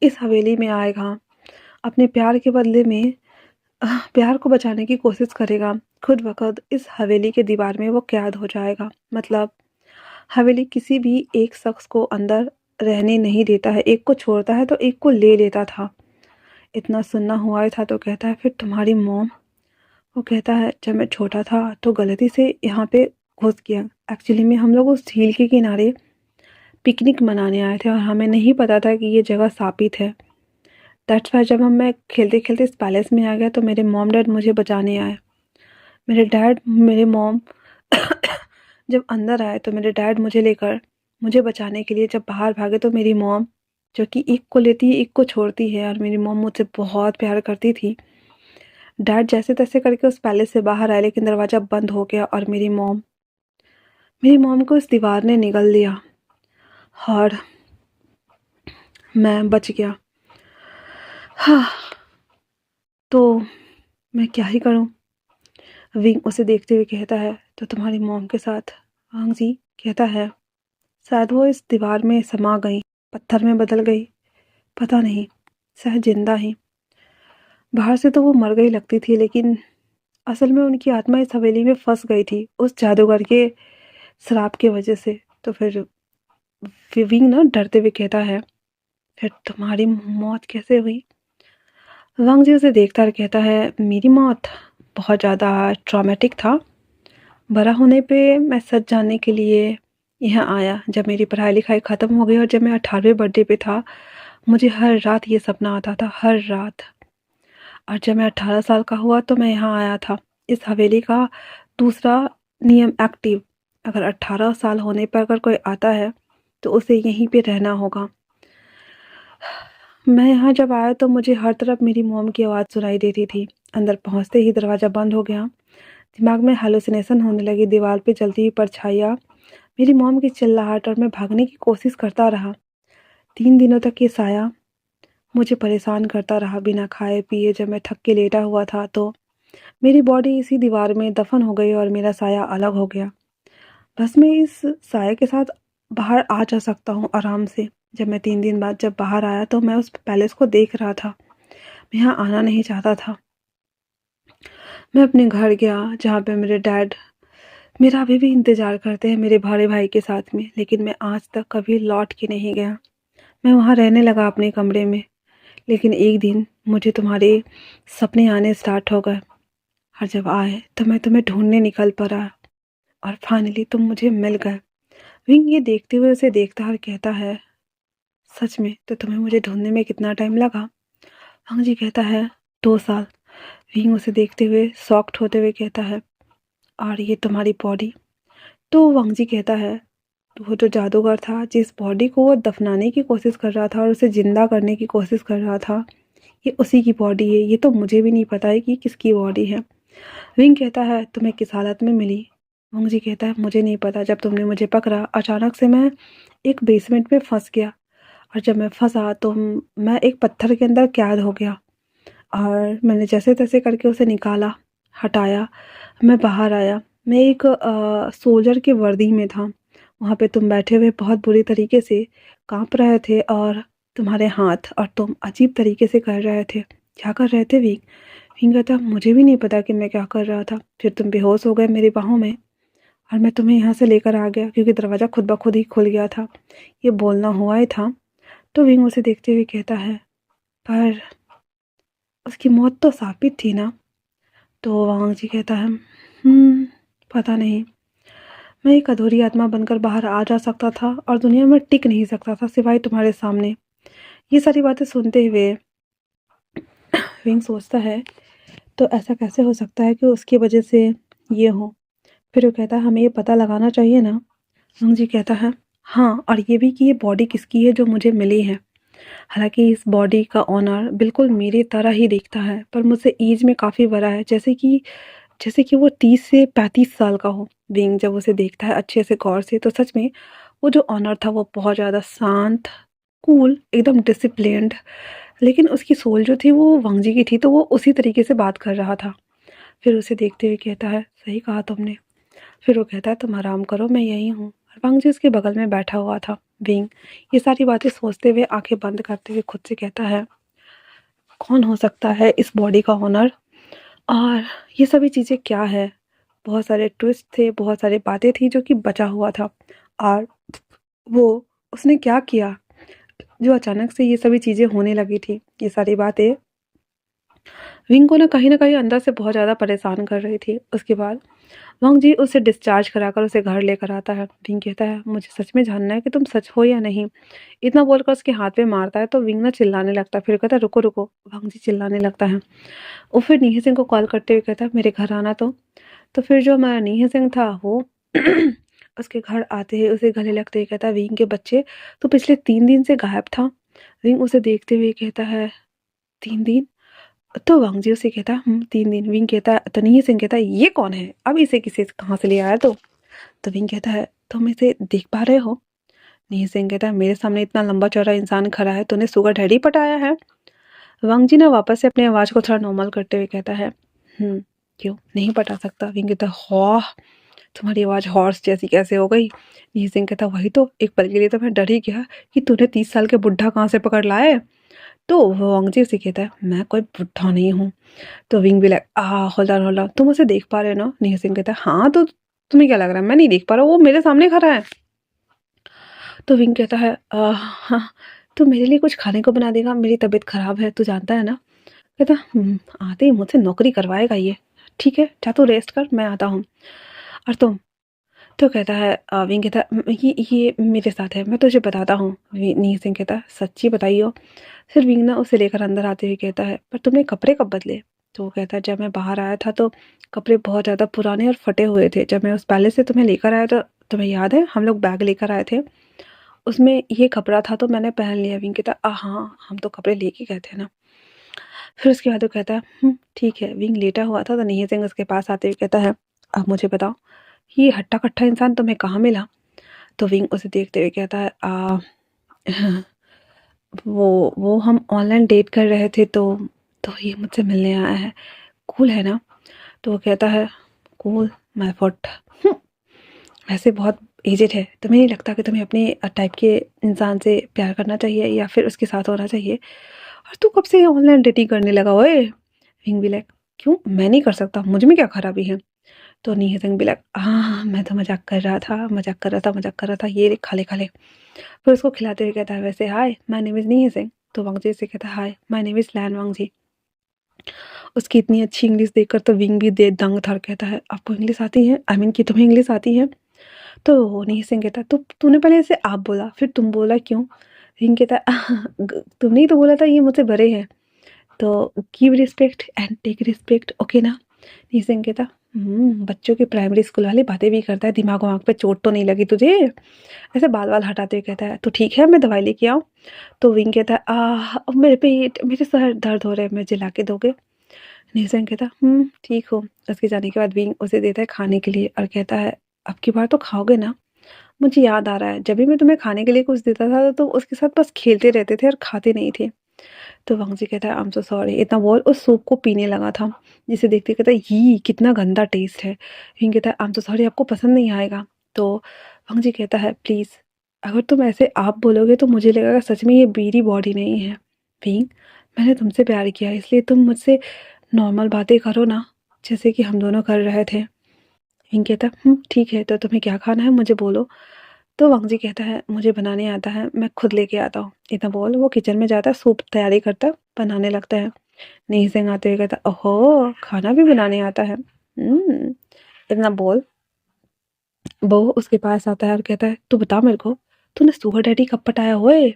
इस हवेली में आएगा अपने प्यार के बदले में प्यार को बचाने की कोशिश करेगा, खुद ब खुद इस हवेली के दीवार में वो कैद हो जाएगा। मतलब हवेली किसी भी एक शख्स को अंदर रहने नहीं देता है, एक को छोड़ता है तो एक को ले लेता था। इतना सुनना हुआ था तो कहता है फिर तुम्हारी मॉम? वो कहता है जब मैं छोटा था तो गलती से यहाँ पे घुस गया। एक्चुअली में हम लोग उस झील के किनारे पिकनिक मनाने आए थे और हमें नहीं पता था कि ये जगह शापित है। दैट्स वाई जब मैं खेलते खेलते इस पैलेस में आ गया तो मेरे मॉम डैड मुझे बचाने आए। मेरे मॉम जब अंदर आए तो मेरे डैड मुझे लेकर मुझे बचाने के लिए जब बाहर भागे तो मेरी मॉम जो कि एक को लेती है एक को छोड़ती है और मेरी मॉम मुझसे बहुत प्यार करती थी। डैड जैसे तैसे करके उस पैलेस से बाहर आए लेकिन दरवाज़ा बंद हो गया और मेरी मॉम को इस दीवार ने निगल लिया और मैं बच गया। हाँ, तो मैं क्या ही करूँ? विंग उसे देखते हुए कहता है तो तुम्हारी मॉम के साथ? वांग जी कहता है शायद वो इस दीवार में समा गई, पत्थर में बदल गई, पता नहीं, शायद जिंदा ही। बाहर से तो वो मर गई लगती थी लेकिन असल में उनकी आत्मा इस हवेली में फंस गई थी उस जादूगर के श्राप की वजह से। तो फिर विंग ना डरते हुए कहता है फिर तुम्हारी मौत कैसे हुई? वांग जी उसे देखता और कहता है मेरी मौत बहुत ज़्यादा ट्रॉमेटिक था। बड़ा होने पे मैं सच जानने के लिए यहाँ आया जब मेरी पढ़ाई लिखाई ख़त्म हो गई और जब मैं 18वें बर्थडे पे था। मुझे हर रात ये सपना आता था, हर रात। और जब मैं 18 साल का हुआ तो मैं यहाँ आया था। इस हवेली का दूसरा नियम एक्टिव, अगर 18 साल होने पर अगर कोई आता है तो उसे यहीं पे रहना होगा। मैं यहाँ जब आया तो मुझे हर तरफ मेरी मॉम की आवाज़ सुनाई देती थी। अंदर पहुँचते ही दरवाज़ा बंद हो गया। दिमाग में हैलुसिनेशन होने लगी, दीवार पे जलती हुई परछाइयाँ, मेरी मॉम की चिल्लाहट, और मैं भागने की कोशिश करता रहा। 3 दिनों तक ये साया मुझे परेशान करता रहा, बिना खाए पिए। जब मैं थक के लेटा हुआ था तो मेरी बॉडी इसी दीवार में दफन हो गई और मेरा साया अलग हो गया। बस मैं इस साये के साथ बाहर आ जा सकता हूँ आराम से। जब मैं 3 दिन बाद जब बाहर आया तो मैं उस पैलेस को देख रहा था। मैं यहाँ आना नहीं चाहता था। मैं अपने घर गया जहाँ पे मेरे डैड मेरा अभी भी इंतज़ार करते हैं मेरे बड़े भाई के साथ में, लेकिन मैं आज तक कभी लौट के नहीं गया। मैं वहाँ रहने लगा अपने कमरे में। लेकिन एक दिन मुझे तुम्हारे सपने आने स्टार्ट हो गए, और जब आए तो मैं तुम्हें ढूंढने निकल पड़ा, और फाइनली तुम मुझे मिल गए। विंग ये देखते हुए उसे देखता है और कहता है, सच में? तो तुम्हें मुझे ढूंढने में कितना टाइम लगा? वांग जी कहता है, 2 साल। विंग उसे देखते हुए शॉक्ड होते हुए कहता है, और ये तुम्हारी बॉडी? तो वांग जी कहता है, वो जो जादूगर था जिस बॉडी को वो दफनाने की कोशिश कर रहा था और उसे जिंदा करने की कोशिश कर रहा था, ये उसी की बॉडी है। ये तो मुझे भी नहीं पता है कि किसकी बॉडी है। विंग कहता है, तुम्हें किस हालत में मिली? वांग जी कहता है, मुझे नहीं पता। जब तुमने मुझे पकड़ा अचानक से मैं एक बेसमेंट में फंस गया, और जब मैं फंसा तो मैं एक पत्थर के अंदर कैद हो गया, और मैंने जैसे तैसे करके उसे निकाला, हटाया। मैं बाहर आया। मैं एक सोल्जर के वर्दी में था। वहाँ पे तुम बैठे हुए बहुत बुरी तरीके से कांप रहे थे, और तुम्हारे हाथ और तुम अजीब तरीके से कर रहे थे। क्या कर रहे थे विंग? विंग कहता, मुझे भी नहीं पता कि मैं क्या कर रहा था। फिर तुम बेहोश हो गए मेरी बाहों में, और मैं तुम्हें यहाँ से लेकर आ गया क्योंकि दरवाज़ा खुद ब खुद ही खुल गया था। ये बोलना हुआ ही था। तो विंग उसे देखते हुए कहता है, पर उसकी मौत तो साबित थी ना? तो वांग जी कहता है, पता नहीं। मैं एक अधूरी आत्मा बनकर बाहर आ जा सकता था और दुनिया में टिक नहीं सकता था सिवाय तुम्हारे सामने। ये सारी बातें सुनते हुए विंग सोचता है, तो ऐसा कैसे हो सकता है कि उसकी वजह से ये हो? फिर वो कहता है, हमें ये पता लगाना चाहिए ना? वांग जी कहता है, हाँ, और ये भी कि ये बॉडी किसकी है जो मुझे मिली है। हालांकि इस बॉडी का ओनर बिल्कुल मेरी तरह ही दिखता है, पर मुझसे एज में काफ़ी बड़ा है, जैसे कि वो 30 से 35 साल का हो। विंग जब उसे देखता है अच्छे से गौर से, तो सच में वो जो ऑनर था वो बहुत ज़्यादा शांत, कूल, एकदम डिसिप्लिन्ड। लेकिन उसकी सोल जो थी वो वांगजी की थी, तो वो उसी तरीके से बात कर रहा था। फिर उसे देखते हुए कहता है, सही कहा तुमने। फिर वो कहता है, तुम आराम करो, मैं यहीं हूँ। और वांगजी उसके बगल में बैठा हुआ था। विंग ये सारी बातें सोचते हुए आंखें बंद करते हुए खुद से कहता है, कौन हो सकता है इस बॉडी का ऑनर? और ये सभी चीज़ें क्या है? बहुत सारे ट्विस्ट थे, बहुत सारी बातें थी जो कि बचा हुआ था। और वो उसने क्या किया जो अचानक से ये सभी चीज़ें होने लगी थी? ये सारी बातें विंग को ना कहीं अंदर से बहुत ज़्यादा परेशान कर रही थी। उसके बाद वांग जी उसे डिस्चार्ज कराकर उसे घर लेकर आता है। विंग कहता है, मुझे सच में जानना है कि तुम सच हो या नहीं। इतना बोलकर उसके हाथ पे मारता है तो विंग ना चिल्लाने लगता है। फिर कहता है, रुको रुको। वांग जी चिल्लाने लगता है। वो फिर नीही सिंह को कॉल करते हुए कहता है, मेरे घर आना। तो फिर जो हमारा नीही सिंह था वो उसके घर आते ही उसे गले लगते ही कहता है, विंग के बच्चे, तो पिछले 3 दिन से गायब था। विंग उसे देखते हुए कहता है, 3 दिन? तो वांग जी उसे कहता है, 3 दिन। विंग कहता है, तो नीही सिंह कहता है, ये कौन है? अब इसे किसे कहाँ से ले आया? तो विंग कहता है, तुम इसे देख पा रहे हो? नीही सिंह कहता है, मेरे सामने इतना लंबा चौड़ा इंसान खड़ा है, तूने सुगर डैडी पटाया है? वांग जी ना वापस से अपनी आवाज़ को थोड़ा नॉर्मल करते हुए कहता है, क्यों नहीं पटा सकता? विंग कहता है, वाह, तुम्हारी आवाज़ हॉर्स जैसी कैसे हो गई? नीही सिंह कहता, वही तो, एक पल के लिए तो मैं डर ही गया कि तूने 30 साल के बुढ़ा कहाँ से पकड़ लाए। तो वांग जी उसे कहता है, मैं कोई बुढ़ा नहीं हूँ। तो विंग भी लाइक, होल्ड ऑन, तुम उसे देख पा रहे हो ना? नीही सिंह कहता है, हाँ, तो तुम्हें क्या लग रहा है मैं नहीं देख पा रहा हूँ? वो मेरे सामने खड़ा है। तो विंग कहता है, हाँ, तो मेरे लिए कुछ खाने को बना देगा? मेरी तबीयत खराब है, तू जानता है ना? कहता, आते ही मुझसे नौकरी करवाएगा ये। ठीक है, जा तू रेस्ट कर, मैं आता हूँ। और तुम तो कहता है विंग कहता है ये मेरे साथ है, मैं तुझे बताता हूँ। नी सिंह कहता है सच्ची बताइयो। फिर विंग ना उसे लेकर अंदर आते हुए कहता है पर तुमने कपड़े कब बदले? तो वो कहता है जब मैं बाहर आया था तो कपड़े बहुत ज़्यादा पुराने और फटे हुए थे। जब मैं उस पैलेस से तुम्हें लेकर आया तो तुम्हें याद है हम लोग बैग लेकर आए थे, उसमें ये कपड़ा था तो मैंने पहन लिया। विंग कहता हाँ हम तो कपड़े लेके गए थे ना। फिर उसके बाद वो कहता है ठीक है। विंग लेटा हुआ था तो नी सिंह उसके पास आते हुए कहता है अब मुझे बताओ ये हट्टा कट्टा इंसान तुम्हें कहाँ मिला? तो विंग उसे देखते हुए कहता है वो हम ऑनलाइन डेट कर रहे थे तो ये मुझसे मिलने आया है। कूल है ना? तो वो कहता है कूल माय फुट। वैसे बहुत एजेड है, तुम्हें नहीं लगता कि तुम्हें अपने टाइप के इंसान से प्यार करना चाहिए या फिर उसके साथ होना चाहिए? और तू कब से ऑनलाइन डेटिंग करने लगा ओए? विंग भी लाइक क्यों मैं नहीं कर सकता, मुझ में क्या खराबी है? तो नी सिंह भी लाइक हाँ मैं तो मजाक कर रहा था, मजाक कर रहा था, मजाक कर रहा था, ये ले खा ले खा ले। फिर उसको खिलाते हुए कहता है वैसे हाय माय नेम इज़ नी सिंह। तो वांगजी से कहता है हाय माय नेम इज़ लैन वांगजी। उसकी इतनी अच्छी इंग्लिश देखकर तो विंग भी दे दंग था और कहता है आपको इंग्लिश आती है? आई मीन कि तुम्हें इंग्लिश आती है? तो नी सिंह कहता है तो तूने पहले इसे आप बोला फिर तुम बोला क्यों? विंग कहता है तुमने ही तो बोला था ये मुझसे बड़े हैं, तो give respect and take respect okay ना? नी सिंह कहता बच्चों की प्राइमरी स्कूल वाली बातें भी करता है, दिमाग वमाग पे चोट तो नहीं लगी तुझे? ऐसे बाल वाल हटाते हुए कहता है तो ठीक है मैं दवाई लेके आऊँ? तो विंग कहता है अब मेरे पेट मेरे सर दर्द हो रहे हैं, मुझे ला के दोगे? नी कहता ठीक हो। उसके जाने के बाद विंग उसे देता है खाने के लिए और कहता है अब की बार तो खाओगे ना? मुझे याद आ रहा है जब भी मैं तुम्हें खाने के लिए कुछ देता था तो तुम उसके साथ बस खेलते रहते थे और खाते नहीं थे। तो वांगजी कहता है आई एम सो सॉरी। इतना बोल उस सूप को पीने लगा था, जिसे देखते कहता है ये कितना गंदा टेस्ट है। विंग कहता है आई एम सो सॉरी आपको पसंद नहीं आएगा। तो वांगजी कहता है प्लीज़ अगर तुम ऐसे आप बोलोगे तो मुझे लगेगा सच में ये मेरी बॉडी नहीं है। विंग मैंने तुमसे प्यार किया इसलिए तुम मुझसे नॉर्मल बातें करो ना, जैसे कि हम दोनों कर रहे थे। विंग कहता ठीक है तो तुम्हें क्या खाना है मुझे बोलो। तो वांगजी कहता है मुझे बनाने आता है, मैं खुद लेके आता हूँ। इतना बोल वो किचन में जाता है, सूप तैयारी करता है, बनाने लगता है। नी सिंह आते हुए कहता ओहो खाना भी बनाने आता है। इतना बोल वो उसके पास आता है और कहता है तू बता मेरे को तूने सुगर डैडी कब पटाया हुए?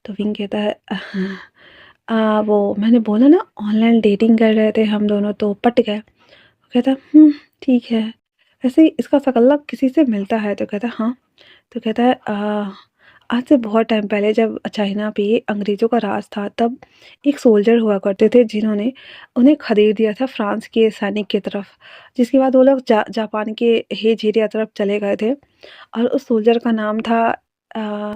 तो विंग कहता है वो मैंने बोला ना ऑनलाइन डेटिंग कर रहे थे हम दोनों तो पट गए। कहता ठीक है वैसे ही इसका शकल किसी से मिलता है? तो कहता हाँ। तो कहता है आज से बहुत टाइम पहले जब चाइना पे अंग्रेज़ों का राज था तब एक सोल्जर हुआ करते थे जिन्होंने उन्हें खदेड़ दिया था फ्रांस के सैनिक की तरफ, जिसके बाद वो लोग जापान के हेज एरिया तरफ चले गए थे और उस सोल्जर का नाम था अ,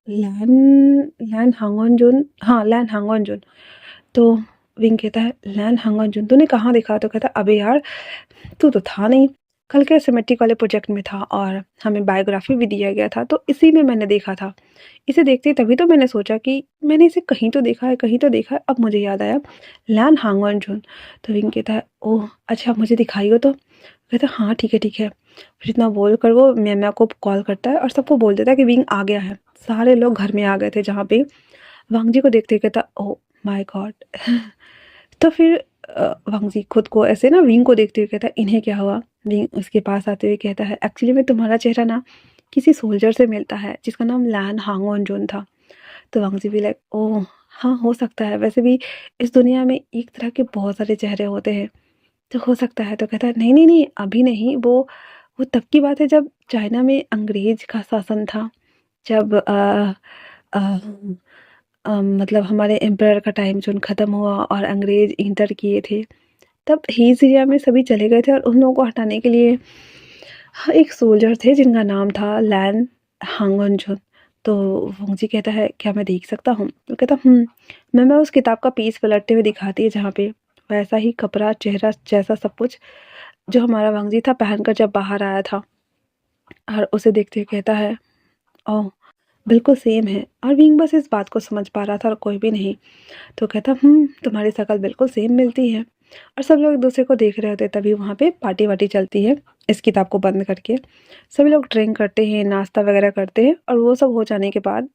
लैन लैन हांगोनजुन। हाँ लैन हांगोनजुन। तो विंग कहता है लैन हांगोनजुन तूने कहाँ देखा? तो कहता अबे यार तू तो था नहीं, कल के सिमेट्रिक वाले प्रोजेक्ट में था और हमें बायोग्राफी भी दिया गया था तो इसी में मैंने देखा था। इसे देखते ही तभी तो मैंने सोचा कि मैंने इसे कहीं तो देखा है, कहीं तो देखा है। अब मुझे याद आया लैन हांगोनजुन। तो विंग कहता है ओह अच्छा मुझे दिखाइए। तो कहता है हाँ ठीक है ठीक है। फिर इतना बोल कर वो मैम को कॉल करता है और सबको बोल देता है कि विंग आ गया है। सारे लोग घर में आ गए थे जहाँ पे वांगजी को देखते ही कहता ओह माय गॉड। तो फिर वांगजी खुद को ऐसे ना विंग को देखते हुए कहता है इन्हें क्या हुआ? विंग उसके पास आते हुए कहता है एक्चुअली में तुम्हारा चेहरा ना किसी सोल्जर से मिलता है जिसका नाम लैन हांगोनजुन था। तो वांगजी भी लाइक ओह हाँ हो सकता है, वैसे भी इस दुनिया में एक तरह के बहुत सारे चेहरे होते हैं तो हो सकता है। तो कहता है नहीं नहीं नहीं अभी नहीं, वो तब की बात है जब चाइना में अंग्रेज का शासन था, जब अ, मतलब हमारे एम्पायर का टाइम जोन ख़त्म हुआ और अंग्रेज़ इंटर किए थे, तब हिल्स एरिया में सभी चले गए थे और उन लोगों को हटाने के लिए हाँ, एक सोल्जर थे जिनका नाम था लैन हांगोनजुन। तो वोंगजी कहता है क्या मैं देख सकता हूँ? तो कहता मैं उस किताब का पेज पलटते हुए दिखाती है जहाँ पे वैसा ही कपड़ा, चेहरा जैसा सब कुछ जो हमारा वांगजी था पहनकर जब बाहर आया था। और उसे देखते हुए कहता है ओह! बिल्कुल सेम है। और विंग बस इस बात को समझ पा रहा था और कोई भी नहीं। तो कहता तुम्हारी शक्ल बिल्कुल सेम मिलती है। और सब लोग एक दूसरे को देख रहे होते हैं तभी वहाँ पे पार्टी वार्टी चलती है इस किताब को बंद करके। सभी लोग ड्रिंक करते हैं, नाश्ता वगैरह करते हैं और वो सब हो जाने के बाद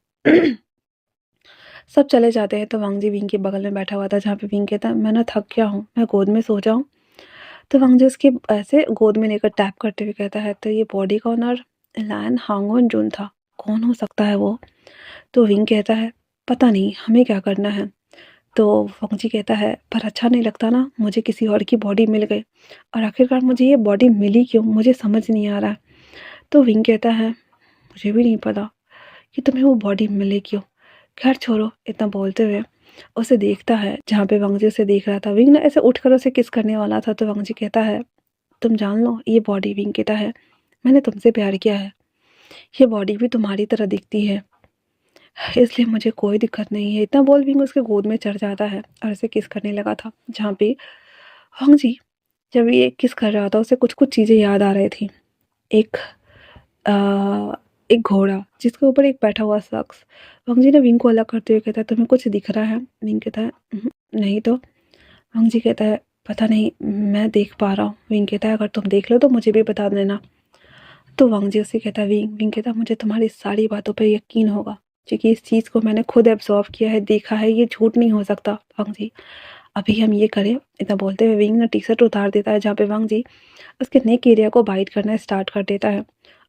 सब चले जाते हैं। तो वांगजी विंग के बगल में बैठा हुआ था जहाँ पे विंग कहता है मैं ना थक गया हूँ, मैं गोद में सो जाऊँ। तो वांग जी उसके ऐसे गोद में लेकर टैप करते हुए कहता है, तो ये बॉडी का ओनर लैन हांगन जून था, कौन हो सकता है वो? तो विंग कहता है, पता नहीं, हमें क्या करना है? तो वांग जी कहता है, पर अच्छा नहीं लगता ना, मुझे किसी और की बॉडी मिल गई, और आखिरकार मुझे ये बॉडी मिली क्यों, मुझे समझ नहीं आ रहा है। तो विंग कहता है, मुझे भी नहीं पता कि तुम्हें वो बॉडी मिले क्यों। खैर छोड़ो, इतना बोलते हुए उसे देखता है जहाँ पे वांग जी उसे देख रहा था। विंग ना ऐसे उठकर उसे किस करने वाला था, तो वांग जी कहता है, तुम जान लो ये बॉडी, विंग कहता है, मैंने तुमसे प्यार किया है, ये बॉडी भी तुम्हारी तरह दिखती है, इसलिए मुझे कोई दिक्कत नहीं है। इतना बोल विंग उसके गोद में चढ़ जाता है और उसे किस करने लगा था। जहाँ पे वांग जी जब ये किस कर रहा था, उसे कुछ कुछ चीज़ें याद आ रही थी। एक आ, एक घोड़ा जिसके ऊपर एक बैठा हुआ शख्स। वांग जी ने विंग को अलग करते हुए कहता है, तुम्हें कुछ दिख रहा है? विंग कहता है, नहीं तो।" वांग जी कहता है, पता नहीं, मैं देख पा रहा हूँ। विंग कहता है, अगर तुम देख लो तो मुझे भी बता देना। तो वांग जी उससे कहता है, विंग कहता है, मुझे तुम्हारी सारी बातों पर यकीन होगा, क्योंकि इस चीज़ को मैंने खुद एब्जॉर्व किया है, देखा है, ये झूठ नहीं हो सकता। वांग जी, अभी हम ये करें। इतना बोलते हुए विंग ना टी शर्ट उतार देता है, जहाँ पे वांग जी उसके नेक एरिया को बाइट करना स्टार्ट कर देता है,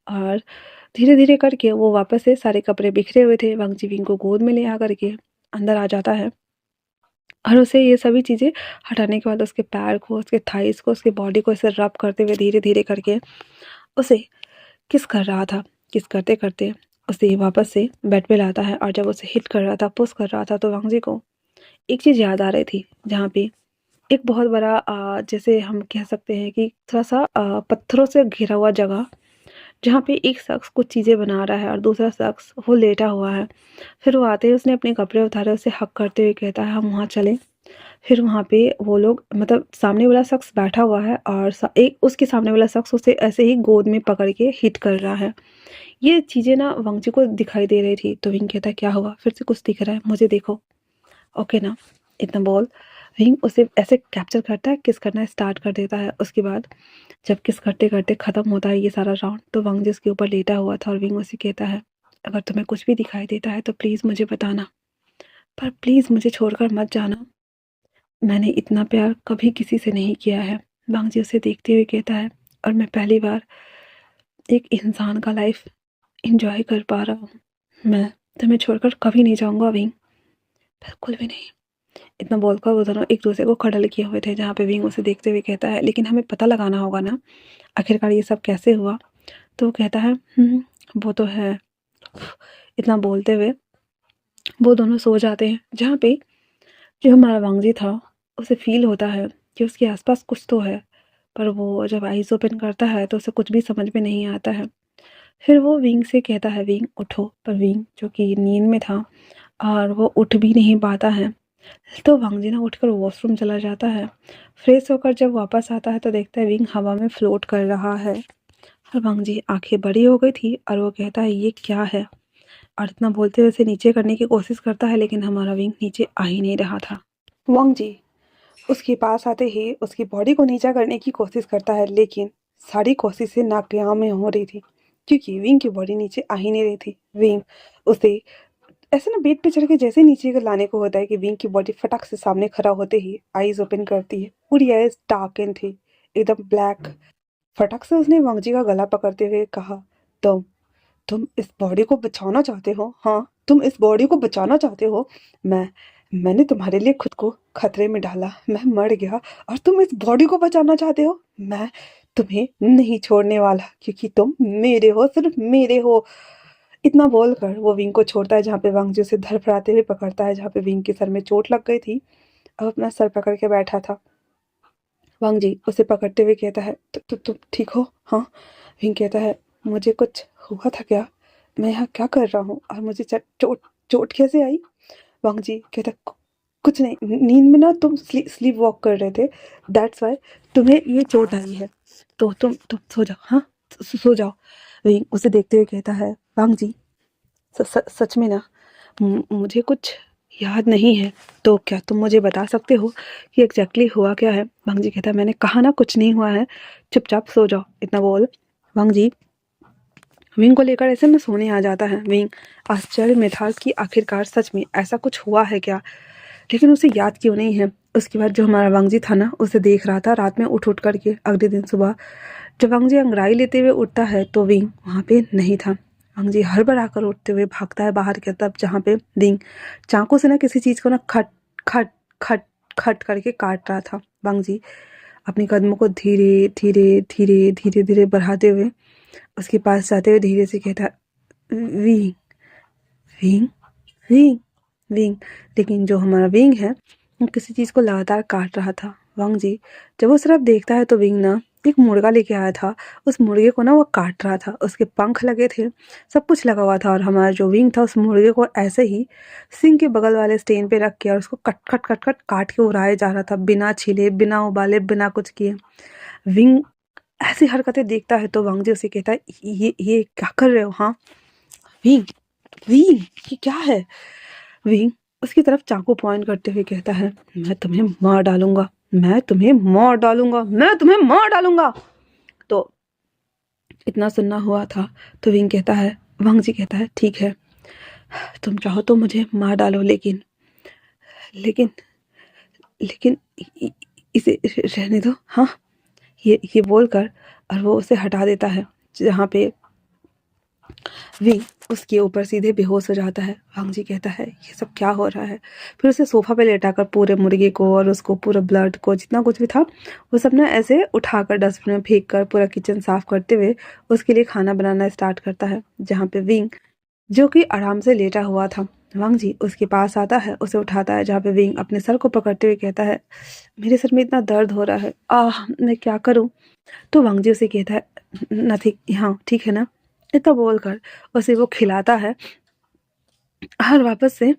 और धीरे धीरे करके वो वापस से सारे कपड़े बिखरे हुए थे, वांग जी विंग को गोद में ले आ करके अंदर आ जाता है, और उसे ये सभी चीज़ें हटाने के बाद उसके पैर को, उसके थाइस को, उसके बॉडी को ऐसे रब करते हुए धीरे धीरे करके उसे किस कर रहा था। किस करते करते उसे वापस से बेड पे लाता है, और जब उसे हिट कर रहा था, पुश कर रहा था, तो वांग जी को एक चीज़ याद आ रही थी, जहाँ पे एक बहुत बड़ा जैसे हम कह सकते हैं कि थोड़ा सा पत्थरों से घिरा हुआ जगह, जहाँ पे एक शख्स कुछ चीज़ें बना रहा है और दूसरा शख्स वो लेटा हुआ है। फिर वो आते ही उसने अपने कपड़े उतारे, उसे हक करते हुए कहता है, हम वहाँ चलें। फिर वहाँ पे वो लोग, मतलब सामने वाला शख्स बैठा हुआ है, और एक उसके सामने वाला शख्स उसे ऐसे ही गोद में पकड़ के हिट कर रहा है। ये चीज़ें ना वांग जी को दिखाई दे रही थी। तो विंग कहता है, क्या हुआ? फिर से कुछ दिख रहा है, मुझे देखो, ओके ना? इतना बोल विंग उसे ऐसे कैप्चर करता है, किस करना स्टार्ट कर देता है। उसके बाद जब किस करते करते ख़त्म होता है ये सारा राउंड, तो वांग जी उसके ऊपर लेटा हुआ था, और विंग उसे कहता है, अगर तुम्हें कुछ भी दिखाई देता है तो प्लीज़ मुझे बताना, पर प्लीज़ मुझे छोड़कर मत जाना, मैंने इतना प्यार कभी किसी से नहीं किया है। वांग जी उसे देखते हुए कहता है, और मैं पहली बार एक इंसान का लाइफ एंजॉय कर पा रहा हूँ। मैं तुम्हें छोड़कर कभी नहीं जाऊँगा विंग, बिल्कुल भी नहीं। इतना बोलकर वो दोनों एक दूसरे को खड़ल किए हुए थे, जहाँ पे विंग उसे देखते हुए कहता है, लेकिन हमें पता लगाना होगा ना, आखिरकार ये सब कैसे हुआ? तो वो कहता है, वो तो है। इतना बोलते हुए वो दोनों सो जाते हैं, जहाँ पे जो हमारा वांग जी था, उसे फील होता है कि उसके आसपास कुछ तो है, पर वो जब आइज़ ओपन करता है तो उसे कुछ भी समझ में नहीं आता है। फिर वो विंग से कहता है, विंग उठो, पर विंग जो कि नींद में था और वो उठ भी नहीं पाता है। तो वांग जी ना उठकर वॉशरूम चला जाता है। फ्रेश होकर जब वापस आता है तो देखता है विंग हवा में फ्लोट कर रहा है, और वांग जी आंखें बड़ी हो गई थी, और वो कहता है, ये क्या है? और इतना बोलते हुए उसे नीचे करने की कोशिश करता है, लेकिन हमारा विंग नीचे आ ही नहीं रहा था। वांग जी उसके पास आते ही उसकी बॉडी को नीचा करने की कोशिश करता है, लेकिन सारी कोशिशें नाकाम हो रही थी, क्योंकि विंग की बॉडी नीचे आ ही नहीं रही थी। विंग उसे ऐसे ना बेड पे चढ़ के जैसे नीचे को लाने को होता है कि विंग की बॉडी फटक से सामने खड़ा होते ही आईज ओपन करती है। पूरी आईज डार्कन थी, एकदम ब्लैक। फटक से उसने वांग जी का गला पकड़ते हुए कहा, तुम तुम इस बॉडी को बचाना चाहते हो? हाँ, तुम इस बॉडी को बचाना चाहते हो? मैंने तुम्हारे लिए खुद को खतरे में डाला, मैं मर गया, और तुम इस बॉडी को बचाना चाहते हो? मैं तुम्हें नहीं छोड़ने वाला, क्योंकि तुम मेरे हो, सिर्फ मेरे हो। इतना बोलकर वो विंग को छोड़ता है, जहाँ पे वांग जी उसे धड़फड़ाते हुए पकड़ता है, जहाँ पे विंग के सर में चोट लग गई थी। अब अपना सर पकड़ के बैठा था। वांग जी उसे पकड़ते हुए कहता है, तुम ठीक हो? हाँ। विंग कहता है, मुझे कुछ हुआ था क्या? मैं यहाँ क्या कर रहा हूँ, और मुझे चोट चोट कैसे आई? वांग जी कहता, कुछ नहीं, नींद में ना तुम स्लीप वॉक कर रहे थे, दैट्स वाई तुम्हें ये चोट आई है, तो तुम सो जाओ। हाँ, सो जाओ। विंग उसे देखते हुए कहता है, वांग जी सच में ना, मुझे कुछ याद नहीं है, तो क्या तुम मुझे बता सकते हो कि एग्जैक्टली हुआ क्या है? वांग जी कहता है, मैंने कहा ना कुछ नहीं हुआ है, चुपचाप सो जाओ। इतना बोल वांग जी विंग को लेकर ऐसे में सोने आ जाता है। विंग आश्चर्य में था कि आखिरकार सच में ऐसा कुछ हुआ है क्या, लेकिन उसे याद क्यों नहीं है। उसके बाद जो हमारा वांग जी था ना, उसे देख रहा था रात में उठ करके। अगले दिन सुबह जब वांग जी अंगड़ाई लेते हुए उठता है तो विंग वहाँ पे नहीं था। वांग जी हड़बड़ा कर उठते हुए भागता है बाहर की तरफ, जहाँ पे विंग चाकू से ना किसी चीज़ को ना खट खट खट खट करके काट रहा था। वांग जी अपने कदमों को धीरे धीरे धीरे धीरे धीरे बढ़ाते हुए उसके पास जाते हुए धीरे से कहता, विंग विंग विंग विंग। लेकिन जो हमारा विंग है वो किसी चीज़ को लगातार काट रहा था। वांग जी जब उस तरफ देखता है तो विंग ना एक मुर्गा लेके आया था। उस मुर्गे को ना वो काट रहा था, उसके पंख लगे थे, सब कुछ लगा हुआ था। और हमारा जो विंग था उस मुर्गे को ऐसे ही सिंग के बगल वाले स्टेन पे रख के और उसको कट कट कट कट काट के उड़ाया जा रहा था, बिना छिले, बिना उबाले, बिना कुछ किए। विंग ऐसी हरकतें देखता है तो वांग जी उसे कहता है, ये क्या कर रहे हो? हाँ विंग विंग, ये क्या है? विंग उसकी तरफ चाकू पॉइंट करते हुए कहता है, मैं तुम्हें मार डालूंगा, मैं तुम्हें मार डालूंगा, मैं तुम्हें मार डालूंगा। तो इतना सुनना हुआ था तो विंग कहता है, वांग जी कहता है, ठीक है तुम चाहो तो मुझे मार डालो, लेकिन लेकिन लेकिन इसे रहने दो। हाँ ये बोलकर और वो उसे हटा देता है, जहाँ पे विंग उसके ऊपर सीधे बेहोश हो जाता है। वांग जी कहता है, ये सब क्या हो रहा है? फिर उसे सोफा पे लेटाकर पूरे मुर्गे को और उसको पूरा ब्लड को जितना कुछ भी था वो सब ना ऐसे उठाकर डस्टबिन में फेंक कर पूरा किचन साफ करते हुए उसके लिए खाना बनाना स्टार्ट करता है। जहाँ पे विंग जो कि आराम से लेटा हुआ था, वांग जी उसके पास आता है, उसे उठाता है। जहाँ पे विंग अपने सर को पकड़ते हुए कहता है, मेरे सर में इतना दर्द हो रहा है, मैं क्या करूँ? तो वांग जी उसे कहता है, नथिंग, हाँ ठीक है ना। इतना बोलकर उसे वो खिलाता है और वापस से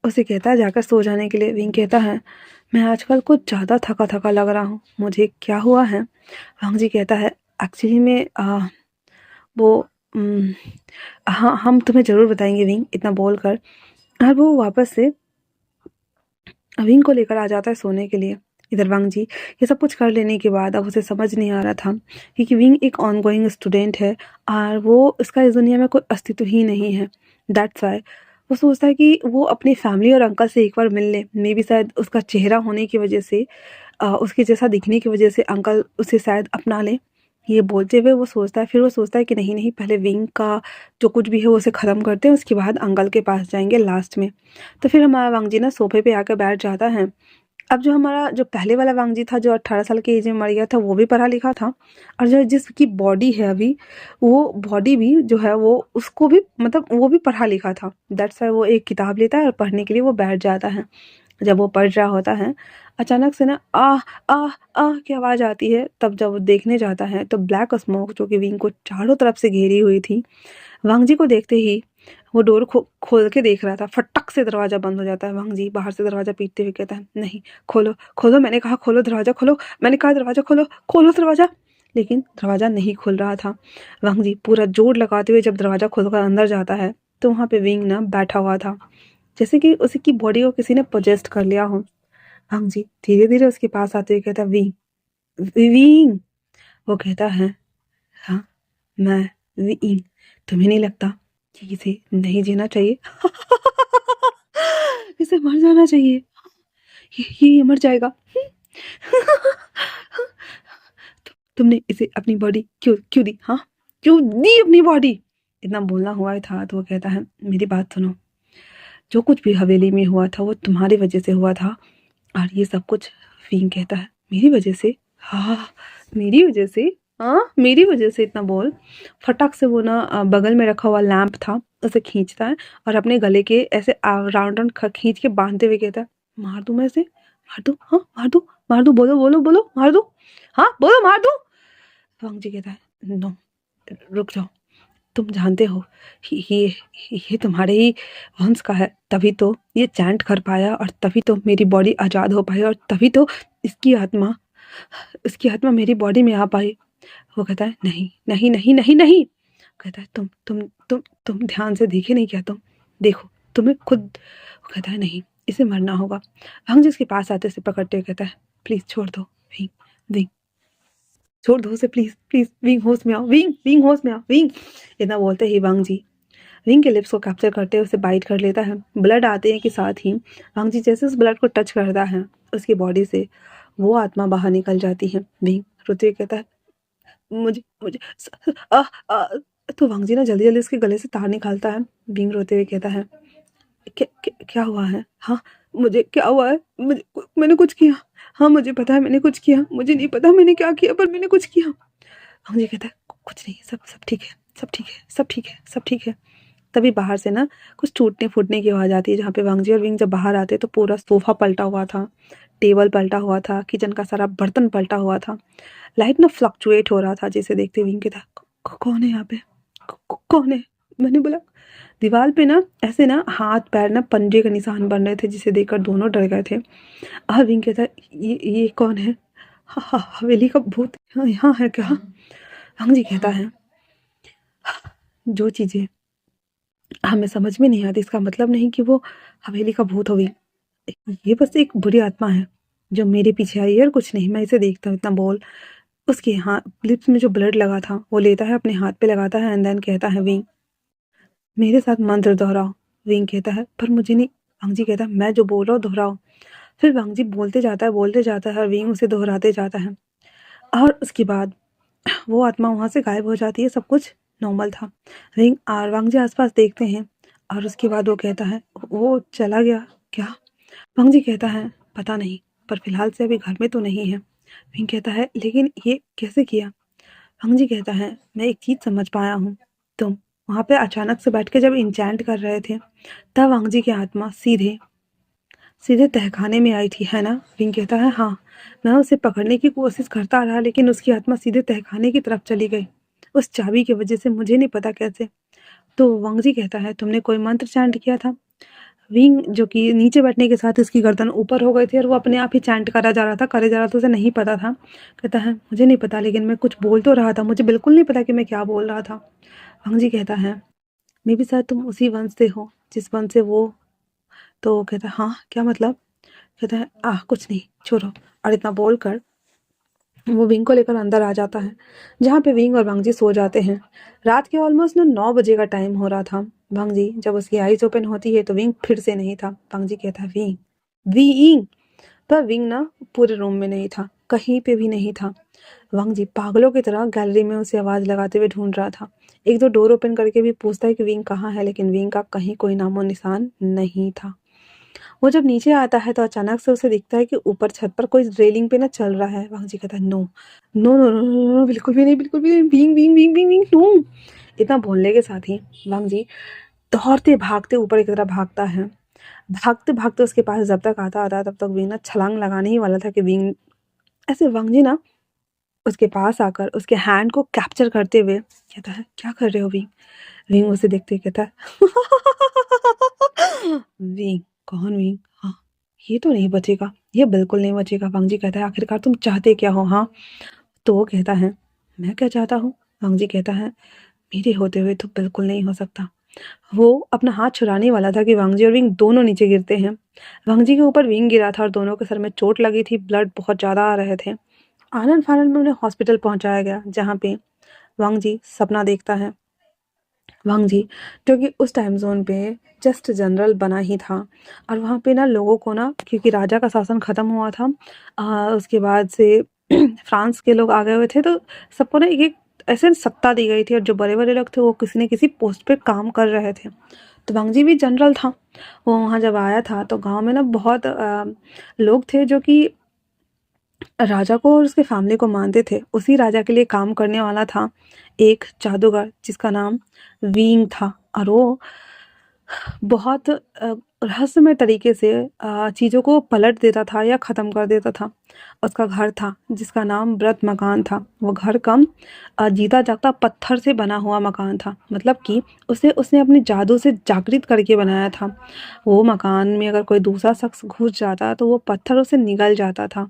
उसे कहता है जाकर सो जाने के लिए। विंग कहता है, मैं आजकल कुछ ज़्यादा थका थका लग रहा हूँ, मुझे क्या हुआ है? वांग जी कहता है, एक्चुअली में वो हाँ हम तुम्हें ज़रूर बताएंगे विंग। इतना बोलकर और वो वापस से विंग को लेकर आ जाता है सोने के लिए। इधर वांग जी ये सब कुछ कर लेने के बाद अब उसे समझ नहीं आ रहा था क्योंकि विंग एक ऑनगोइंग स्टूडेंट है और वो इसका इस दुनिया में कोई अस्तित्व ही नहीं है। दैट्स वाई वो सोचता है कि वो अपनी फैमिली और अंकल से एक बार मिल ले। मे बी शायद उसका चेहरा होने की वजह से उसके जैसा दिखने की वजह से अंकल उसे शायद अपना ले। ये बोलते हुए वो सोचता है, फिर वो सोचता है कि नहीं नहीं, पहले विंग का जो कुछ भी है वो उसे ख़त्म करते हैं, उसके बाद अंकल के पास जाएंगे लास्ट में। तो फिर हमारा वांग जी ना सोफे पे आकर बैठ जाता है। अब जो हमारा जो पहले वाला वांग जी था जो 18 साल की एज में मर गया था, वो भी पढ़ा लिखा था और जो जिसकी बॉडी है अभी, वो बॉडी भी जो है वो उसको भी मतलब वो भी पढ़ा लिखा था। दैट्स वाई वो एक किताब लेता है और पढ़ने के लिए वो बैठ जाता है। जब वो पढ़ रहा होता है अचानक से ना आह आह आह की आवाज़ आती है। तब जब वो देखने जाता है तो ब्लैक स्मोक जो कि विंग को चारों तरफ से घेरी हुई थी, वांग जी को देखते ही वो डोर खोल के देख रहा था। फटक से दरवाज़ा बंद हो जाता है। वांग जी बाहर से दरवाज़ा पीटते हुए कहता है, नहीं खोलो खोलो, मैंने कहा खोलो दरवाज़ा खोलो, मैंने कहा दरवाज़ा खोलो, खोलो दरवाज़ा। लेकिन दरवाज़ा नहीं खुल रहा था। वांग जी पूरा जोर लगाते हुए जब दरवाज़ा खोलकर अंदर जाता है तो वहाँ पे विंग ना बैठा हुआ था, जैसे कि उसकी बॉडी को किसी ने पोजेस्ट कर लिया हो। वांग जी धीरे धीरे उसके पास आते हुए कहता है, विंग विंग। वो कहता है, हाँ मैं विंग। तुम्हें नहीं लगता कि इसे नहीं जीना चाहिए? इसे मर जाना चाहिए, ये मर जाएगा। तुमने इसे अपनी बॉडी क्यों क्यों दी? हाँ क्यों दी अपनी बॉडी? इतना बोलना हुआ था तो वो कहता है, मेरी बात सुनो, जो कुछ भी हवेली में हुआ था वो तुम्हारी वजह से हुआ था और ये सब कुछ। विंग कहता है, मेरी वजह से? हाँ मेरी वजह से, हाँ मेरी वजह से। इतना बोल फटक से वो ना बगल में रखा हुआ लैंप था उसे खींचता है और अपने गले के ऐसे राउंड राउंड खींच के बांधते हुए कहता है, मार दूं मैं इसे? मार दूं? हाँ मार दूं, मार दूं, बोलो बोलो बोलो, मार दूं? हाँ बोलो मार दूं? वांग जी कहता है, नो रुक जाओ, तुम जानते हो ये ये तुम्हारे ही वंश का है, तभी तो ये चैंट कर पाया और तभी तो मेरी बॉडी आज़ाद हो पाई और तभी तो इसकी आत्मा मेरी बॉडी में आ पाई। वो कहता है, नहीं नहीं नहीं नहीं नहीं। कहता है, तुम ध्यान से देखे नहीं क्या? तुम देखो तुम्हें खुद। वो कहता है, नहीं इसे मरना होगा। हम जिसके पास आते से पकड़ते हुए कहता है, प्लीज़ छोड़ दो विंग, विंग छोड़ दो उसे, प्लीज़ प्लीज़ विंग होश में आओ, विंग विंग होश में आओ, विंग। इतना बोलते ही वांग जी विंग के लिप्स को कैप्चर करते उसे बाइट कर लेता है। ब्लड आते हैं के साथ ही वांग जी जैसे उस ब्लड को टच करता है उसकी बॉडी से, वो आत्मा बाहर निकल जाती है। विंग रोते हुए कहता है, मुझे मुझे आ, आ, तो वांग जी ना जल्दी जल्दी उसके गले से तार निकालता है। विंग रोते हुए कहता है, क्या हुआ है? हाँ, मुझे क्या हुआ है? मैंने कुछ किया। हाँ, मुझे पता है मैंने कुछ किया। मुझे नहीं पता मैंने क्या किया, पर मैंने कुछ किया। मुझे कहता है, कुछ नहीं, सब सब ठीक है, सब ठीक है, सब ठीक है, सब ठीक है। तभी बाहर से ना कुछ टूटने फूटने की आवाज़ आती है, जहाँ पे वांग जी और विंग जब बाहर आते तो पूरा सोफा पलटा हुआ था, टेबल पलटा हुआ था, किचन का सारा बर्तन पलटा हुआ था। लाइट ना फ्लक्चुएट हो रहा था, जिसे देखते विंग कहता, कौन है यहाँ पे? कौन है? मैंने बोला, दीवार पे ना ऐसे ना हाथ पैर ना पंजे के निशान बन रहे थे, जिसे देखकर दोनों डर गए थे। विंग कहता है, ये कौन है? हवेली का भूत यहाँ है क्या? वांग जी कहता है, जो चीजें हमें समझ में नहीं आती इसका मतलब नहीं कि वो हवेली का भूत होगी। ये बस एक बुरी आत्मा है जो मेरे पीछे आई है और कुछ नहीं। मैं इसे देखता हूँ। इतना बोल उसके हाथ लिप्स में जो ब्लड लगा था वो लेता है, अपने हाथ पे लगाता है एंड देन कहता है, विंग मेरे साथ मंत्र दोहराओ। विंग कहता है, पर मुझे नहीं। वांग जी कहता है, मैं जो बोल रहा हूँ दोहराओ। फिर वांग जी बोलते जाता है और विंग उसे दोहराते जाता है। और उसके बाद वो आत्मा वहाँ से गायब हो जाती है। सब कुछ नॉर्मल था। विंग और वांग जी आसपास देखते हैं और उसके बाद वो कहता है, वो चला गया क्या? वांग जी कहता है, पता नहीं, पर फिलहाल से अभी घर में तो नहीं है। विंग कहता है, लेकिन ये कैसे किया? वांग जी कहता है, मैं एक चीज समझ पाया हूँ। तुम वहाँ पे अचानक से बैठ के जब इंचैंट कर रहे थे, तब वांग जी की आत्मा सीधे सीधे तहखाने में आई थी, है ना? विंग कहता है, हाँ। मैं उसे पकड़ने की कोशिश करता रहा, लेकिन उसकी आत्मा सीधे तहखाने की तरफ चली गई, उस चाबी की वजह से। मुझे नहीं पता कैसे। तो वांग जी कहता है, तुमने कोई मंत्र चैंट किया था? विंग जो कि नीचे बैठने के साथ उसकी गर्दन ऊपर हो गई थी और वो अपने आप ही चैंट करा जा रहा था, करे जा रहा था, उसे नहीं पता था। कहता है, मुझे नहीं पता, लेकिन मैं कुछ बोल तो रहा था, मुझे बिल्कुल नहीं पता कि मैं क्या बोल रहा था। वांग जी कहता है, मे बी शायद तुम उसी वंश से हो जिस वंश से वो। तो कहता है, हाँ, क्या मतलब? कहता है, कुछ नहीं, छोड़ो। और इतना बोलकर वो विंग को लेकर अंदर आ जाता है, जहाँ पे विंग और वांगजी सो जाते हैं। रात के ऑलमोस्ट ना 9 बजे का टाइम हो रहा था। वांगजी जब उसकी आईज ओपन होती है तो विंग फिर से नहीं था। वांगजी कहता है, विंग विंग। पर विंग ना पूरे रूम में नहीं था, कहीं पे भी नहीं था। वांगजी पागलों की तरह गैलरी में उसे आवाज लगाते हुए ढूंढ रहा था। एक दो डोर ओपन करके भी पूछता है कि विंग कहाँ है, लेकिन विंग का कहीं कोई नामो निशान नहीं था। वो जब नीचे आता है तो अचानक से उसे दिखता है कि ऊपर छत पर कोई रेलिंग पे ना चल रहा है। वांग जी कहता है, no no no no no no, बिल्कुल भी नहीं, बिल्कुल भी नहीं, विंग विंग विंग विंग विंग, नो। इतना बोलने के साथ ही वांग जी दौड़ते भागते ऊपर की तरफ भागता है। भागते भागते उसके पास जब तक आता आता तब तक विंग ना छलांग लगाने ही वाला था कि विंग ऐसे वांग जी ना उसके पास आकर उसके हैंड को कैप्चर करते हुए कहता है, क्या कर रहे हो विंग? विंग उसे देखते हुए कहता है, विंग कौन विंग? हाँ, ये तो नहीं बचेगा, ये बिल्कुल नहीं बचेगा। वांग जी कहता है, आखिरकार तुम चाहते क्या हो? हाँ। तो वो कहता है, मैं क्या चाहता हूँ? वांग जी कहता है, मेरे होते हुए तो बिल्कुल नहीं हो सकता। वो अपना हाथ छुड़ाने वाला था कि वांग जी और विंग दोनों नीचे गिरते हैं। वांग जी के ऊपर विंग गिरा था और दोनों के सर में चोट लगी थी, ब्लड बहुत ज़्यादा आ रहे थे। आनंद फानंद में उन्हें हॉस्पिटल पहुंचाया गया, जहाँ पे वांग जी सपना देखता है। वांग जी जो कि उस टाइम जोन पे जस्ट जनरल बना ही था, और वहाँ पे ना लोगों को ना, क्योंकि राजा का शासन ख़त्म हुआ था, उसके बाद से फ्रांस के लोग आ गए हुए थे, तो सबको ना एक एक ऐसे सत्ता दी गई थी, और जो बड़े बड़े लोग थे वो किसी न किसी पोस्ट पे काम कर रहे थे। तो वांग जी भी जनरल था। वो वहाँ जब आया था तो गांव में ना बहुत लोग थे जो कि राजा को और उसके फैमिली को मानते थे। उसी राजा के लिए काम करने वाला था एक जादूगर जिसका नाम वींग था, और वो बहुत रहस्यमय तरीके से चीज़ों को पलट देता था या ख़त्म कर देता था। उसका घर था जिसका नाम व्रत मकान था। वो घर कम जीता जागता पत्थर से बना हुआ मकान था, मतलब कि उसे उसने अपने जादू से जागृत करके बनाया था। वो मकान में अगर कोई दूसरा शख्स घुस जाता तो वो पत्थर उसे निगल जाता था।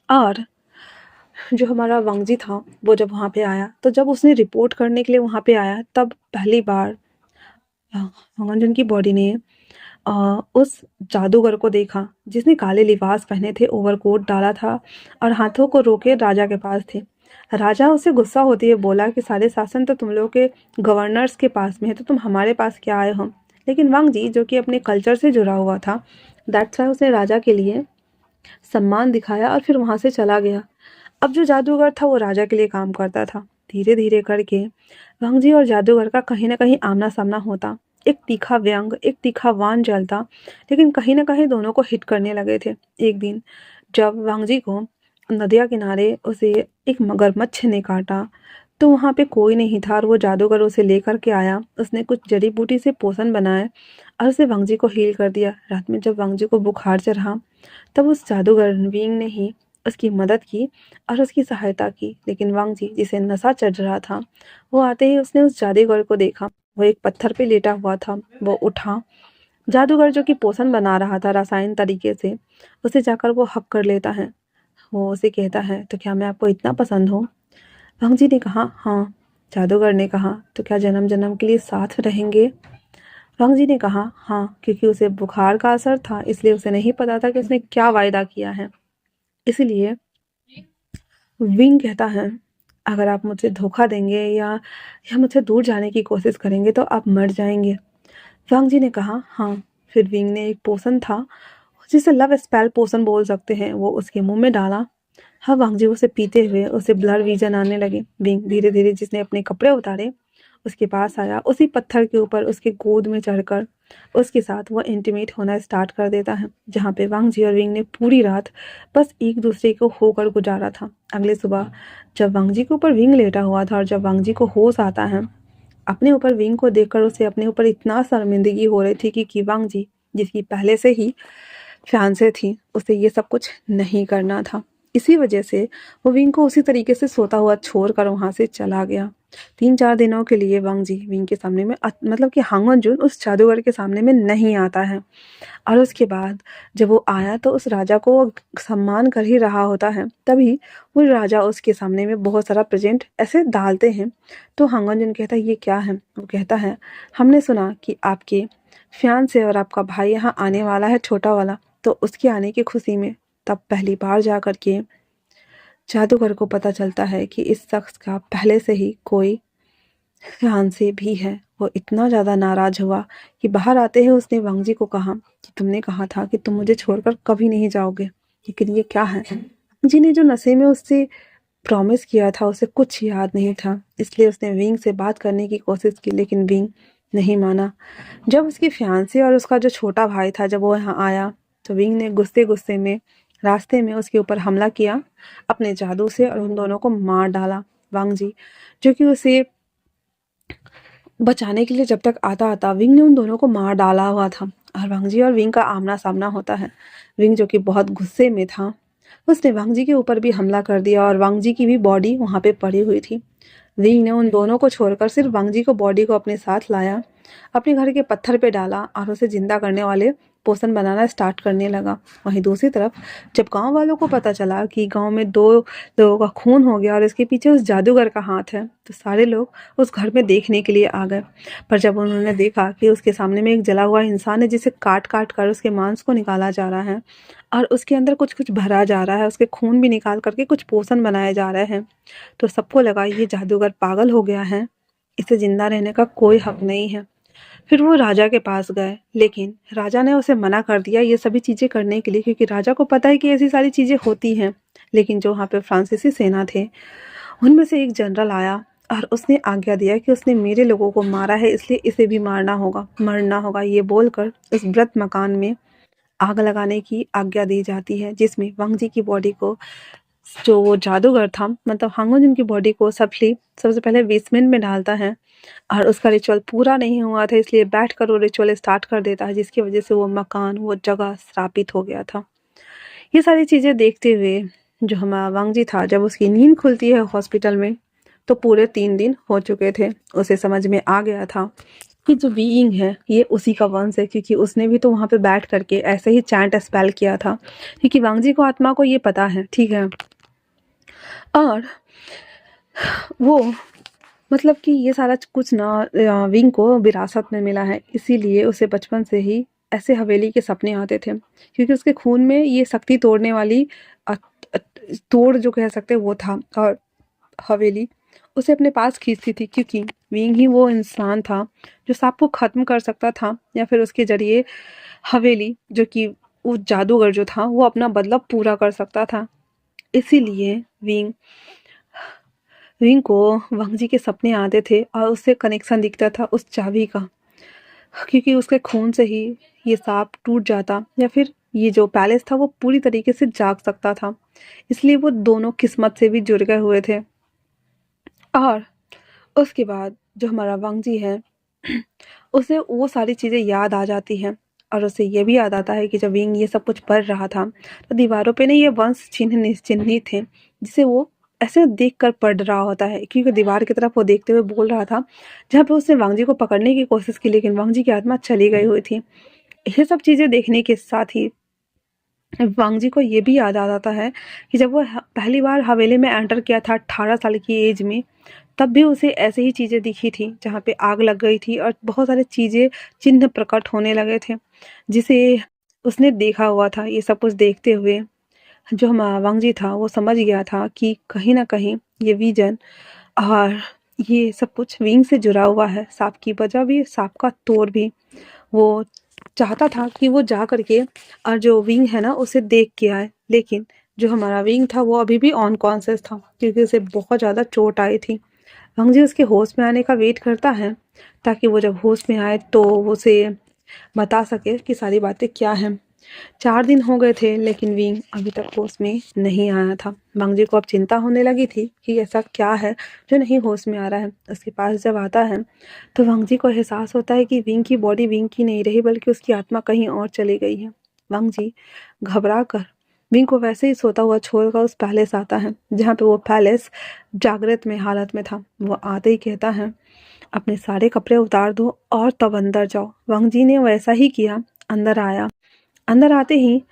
और जो हमारा वांगजी था वो जब वहाँ पे आया, तो जब उसने रिपोर्ट करने के लिए वहाँ पे आया, तब पहली बार मंगनजन की बॉडी ने उस जादूगर को देखा जिसने काले लिबास पहने थे, ओवरकोट डाला था और हाथों को रोके राजा के पास थे। राजा उससे गुस्सा होती है बोला कि सारे शासन तो तुम लोग के गवर्नर्स के पास में है, तो तुम हमारे पास क्या आए हो। लेकिन वांग जी जो कि अपने कल्चर से जुड़ा हुआ था, दैट्स वाई उसने राजा के लिए सम्मान दिखाया और फिर वहाँ से चला गया। अब जो जादूगर था वो राजा के लिए काम करता था। धीरे धीरे करके वांग जी और जादूगर का कहीं ना कहीं आमना सामना होता। एक तीखा व्यंग, एक तीखा वान चलता, लेकिन कहीं ना कहीं दोनों को हिट करने लगे थे। एक दिन जब वांग जी को नदिया किनारे उसे एक मगरमच्छ ने काटा, तो वहाँ पे कोई नहीं था और वो जादूगर उसे लेकर के आया। उसने कुछ जड़ी बूटी से पोषण बनाए और उसे वांग जी को हील कर दिया। रात में जब वांग जी को बुखार चढ़ा, तब उस जादूगर विंग ने ही उसकी मदद की और उसकी सहायता की। लेकिन वांग जी जिसे नशा चढ़ रहा था, वो आते ही उसने उस जादूगर को देखा। वो एक पत्थर पे लेटा हुआ था। वो उठा, जादूगर जो कि पोषण बना रहा था रासायन तरीके से, उसे जाकर वो हक कर लेता है। वो उसे कहता है, तो क्या मैं आपको इतना पसंद हूँ? वांग जी ने कहा, हाँ। जादूगर ने कहा, तो क्या जन्म जन्म के लिए साथ रहेंगे? वांग जी ने कहा, हाँ, क्योंकि उसे बुखार का असर था, इसलिए उसे नहीं पता था कि उसने क्या वायदा किया है। इसलिए विंग कहता है, अगर आप मुझसे धोखा देंगे या मुझसे दूर जाने की कोशिश करेंगे तो आप मर जाएंगे। वांग जी ने कहा, हाँ। फिर विंग ने एक पोषण था जिसे लव स्पेल पोषण बोल सकते हैं, वो उसके मुंह में डाला। हाँ, वांग जी उसे पीते हुए उसे ब्लर विजन आने लगे। विंग धीरे धीरे जिसने अपने कपड़े उतारे उसके पास आया, उसी पत्थर के ऊपर उसके गोद में चढ़कर उसके साथ वो इंटीमेट होना स्टार्ट कर देता है, जहाँ पे वांग जी और विंग ने पूरी रात बस एक दूसरे को होकर गुजारा था। अगले सुबह जब वांग जी के ऊपर विंग लेटा हुआ था और जब वांग जी को होश आता है, अपने ऊपर विंग को देखकर उसे अपने ऊपर इतना शर्मिंदगी हो रही थी कि वांग जी जिसकी पहले से ही फियांसे थी, उसे ये सब कुछ नहीं करना था। इसी वजह से वो विंग को उसी तरीके से सोता हुआ छोड़कर वहाँ से चला गया। 3-4 दिनों के लिए वांग जी विंग के सामने में मतलब कि हांग वनजून उस जादूगर के सामने में नहीं आता है। और उसके बाद जब वो आया तो उस राजा को वो सम्मान कर ही रहा होता है। तभी वो राजा उसके सामने में बहुत सारा प्रेजेंट ऐसे डालते हैं। तो हांग वनजून कहता है, ये क्या है? वो कहता है, हमने सुना कि आपके फियांसे और आपका भाई यहाँ आने वाला है, छोटा वाला। तो उसके आने की खुशी में तब पहली बार जा कर के जादूगर को पता चलता है कि इस शख्स का पहले से ही कोई फियांसे भी है। वो इतना ज़्यादा नाराज हुआ कि बाहर आते ही उसने वांग जी को कहा कि तुमने कहा था कि तुम मुझे छोड़कर कभी नहीं जाओगे, लेकिन ये क्या है? वांग जी ने जो नशे में उससे प्रॉमिस किया था उसे कुछ याद नहीं था, इसलिए उसने विंग से बात करने की कोशिश की, लेकिन विंग नहीं माना। जब उसकी फियांसे और उसका जो छोटा भाई था जब वो यहाँ आया, तो विंग ने गुस्से गुस्से में रास्ते में उसके ऊपर हमला किया अपने जादू से और उन दोनों को मार डाला। वांग जी जो कि उसे बचाने के लिए जब तक आता आता विंग ने उन दोनों को मार डाला हुआ था। और वांग जी और विंग का आमना सामना होता है। विंग जो कि बहुत गुस्से में था, उसने वांग जी के ऊपर भी हमला कर दिया और वांग जी की भी बॉडी वहाँ पे पड़ी हुई थी। विंग ने उन दोनों को छोड़कर सिर्फ वांग जी को बॉडी को अपने साथ लाया, अपने घर के पत्थर पे डाला और उसे जिंदा करने वाले पोषण बनाना स्टार्ट करने लगा। वहीं दूसरी तरफ जब गांव वालों को पता चला कि गांव में 2 लोगों का खून हो गया और इसके पीछे उस जादूगर का हाथ है, तो सारे लोग उस घर में देखने के लिए आ गए। पर जब उन्होंने देखा कि उसके सामने में एक जला हुआ इंसान है जिसे काट काट कर उसके मांस को निकाला जा रहा है और उसके अंदर कुछ कुछ भरा जा रहा है, उसके खून भी निकाल करके कुछ पोषण बनाए जा रहे हैं, तो सबको लगा ये जादूगर पागल हो गया है, इसे जिंदा रहने का कोई हक नहीं है। फिर वो राजा के पास गए, लेकिन राजा ने उसे मना कर दिया ये सभी चीज़ें करने के लिए, क्योंकि राजा को पता है कि ऐसी सारी चीज़ें होती हैं। लेकिन जो वहाँ पे फ्रांसीसी सेना थे, उनमें से एक जनरल आया और उसने आज्ञा दिया कि उसने मेरे लोगों को मारा है, इसलिए इसे भी मारना होगा, मरना होगा। ये बोलकर उस व्रत मकान में आग लगाने की आज्ञा दी जाती है, जिसमें वांग जी की बॉडी को जो वो जादूगर था मतलब हांग वनजून की बॉडी को सबसे पहले बेसमेंट में डालता है और उसका रिचुअल पूरा नहीं हुआ था, इसलिए बैठकर वो रिचुअल स्टार्ट कर देता है, जिसकी वजह से वो मकान, वो जगह श्रापित हो गया था। ये सारी चीज़ें देखते हुए जो हमारा वांग जी था, जब उसकी नींद खुलती है हॉस्पिटल में, तो पूरे 3 दिन हो चुके थे। उसे समझ में आ गया था कि जो बीइंग है ये उसी का वंश है, क्योंकि उसने भी तो वहाँ पे बैठ करके ऐसे ही चैंट स्पेल किया था, क्योंकि वांग जी को आत्मा को ये पता है, ठीक है। और वो मतलब कि ये सारा कुछ ना विंग को विरासत में मिला है, इसीलिए उसे बचपन से ही ऐसे हवेली के सपने आते थे, क्योंकि उसके खून में ये शक्ति तोड़ने वाली अ, अ, तोड़ जो कह सकते हैं वो था। और हवेली उसे अपने पास खींचती थी, क्योंकि विंग ही वो इंसान था जो सांप को खत्म कर सकता था, या फिर उसके जरिए हवेली जो कि वो जादूगर जो था वो अपना बदला पूरा कर सकता था। इसीलिए विंग विंग को वंग जी के सपने आते थे और उससे कनेक्शन दिखता था उस चाबी का, क्योंकि उसके खून से ही ये सांप टूट जाता, या फिर ये जो पैलेस था वो पूरी तरीके से जाग सकता था। इसलिए वो दोनों किस्मत से भी जुड़ गए हुए थे। और उसके बाद जो हमारा वांग जी है उसे वो सारी चीज़ें याद आ जाती हैं, और उसे ये भी याद आता है कि जब विंग ये सब कुछ पढ़ रहा था तो दीवारों पे ना ये वंश चिन्ह चिन्हित थे, जिसे वो ऐसे देख कर पढ़ रहा होता है, क्योंकि दीवार की तरफ वो देखते हुए बोल रहा था, जहाँ पे उसने वांग जी को पकड़ने की कोशिश की लेकिन वांग जी की आत्मा चली गई हुई थी। ये सब चीज़ें देखने के साथ ही वांग जी को ये भी याद आ जाता है कि जब वो पहली बार हवेली में एंटर किया था 18 साल की एज में, तब भी उसे ऐसे ही चीज़ें दिखी थी, जहाँ पे आग लग गई थी और बहुत सारी चीज़ें चिन्ह प्रकट होने लगे थे, जिसे उसने देखा हुआ था। ये सब कुछ देखते हुए जो हमारा वांग जी था वो समझ गया था कि कहीं ना कहीं ये विजन और ये सब कुछ विंग से जुड़ा हुआ है। सांप की वजह भी, सांप का तोड़ भी। वो चाहता था कि वो जा करके और जो विंग है ना उसे देख के आए, लेकिन जो हमारा विंग था वो अभी भी अनकॉन्शियस था, क्योंकि उसे बहुत ज़्यादा चोट आई थी। वंग जी उसके होश में आने का वेट करता है, ताकि वो जब होश में आए तो वो उसे बता सके कि सारी बातें क्या हैं। 4 दिन हो गए थे लेकिन विंग अभी तक होश में नहीं आया था। वांग जी को अब चिंता होने लगी थी कि ऐसा क्या है जो नहीं होश में आ रहा है। उसके पास जब आता है तो वांग जी को एहसास होता है कि विंग की बॉडी विंग की नहीं रही, बल्कि उसकी आत्मा कहीं और चली गई है। वांग जी घबरा कर विंग को वैसे ही सोता हुआ छोड़कर उस पैलेस आता है, जहाँ पे वो पैलेस जागृत में हालत में था। वो आते ही कहता है, अपने सारे कपड़े उतार दो और तब अंदर जाओ। वांग जी ने वैसा ही किया, अंदर आया। अंदर आते ही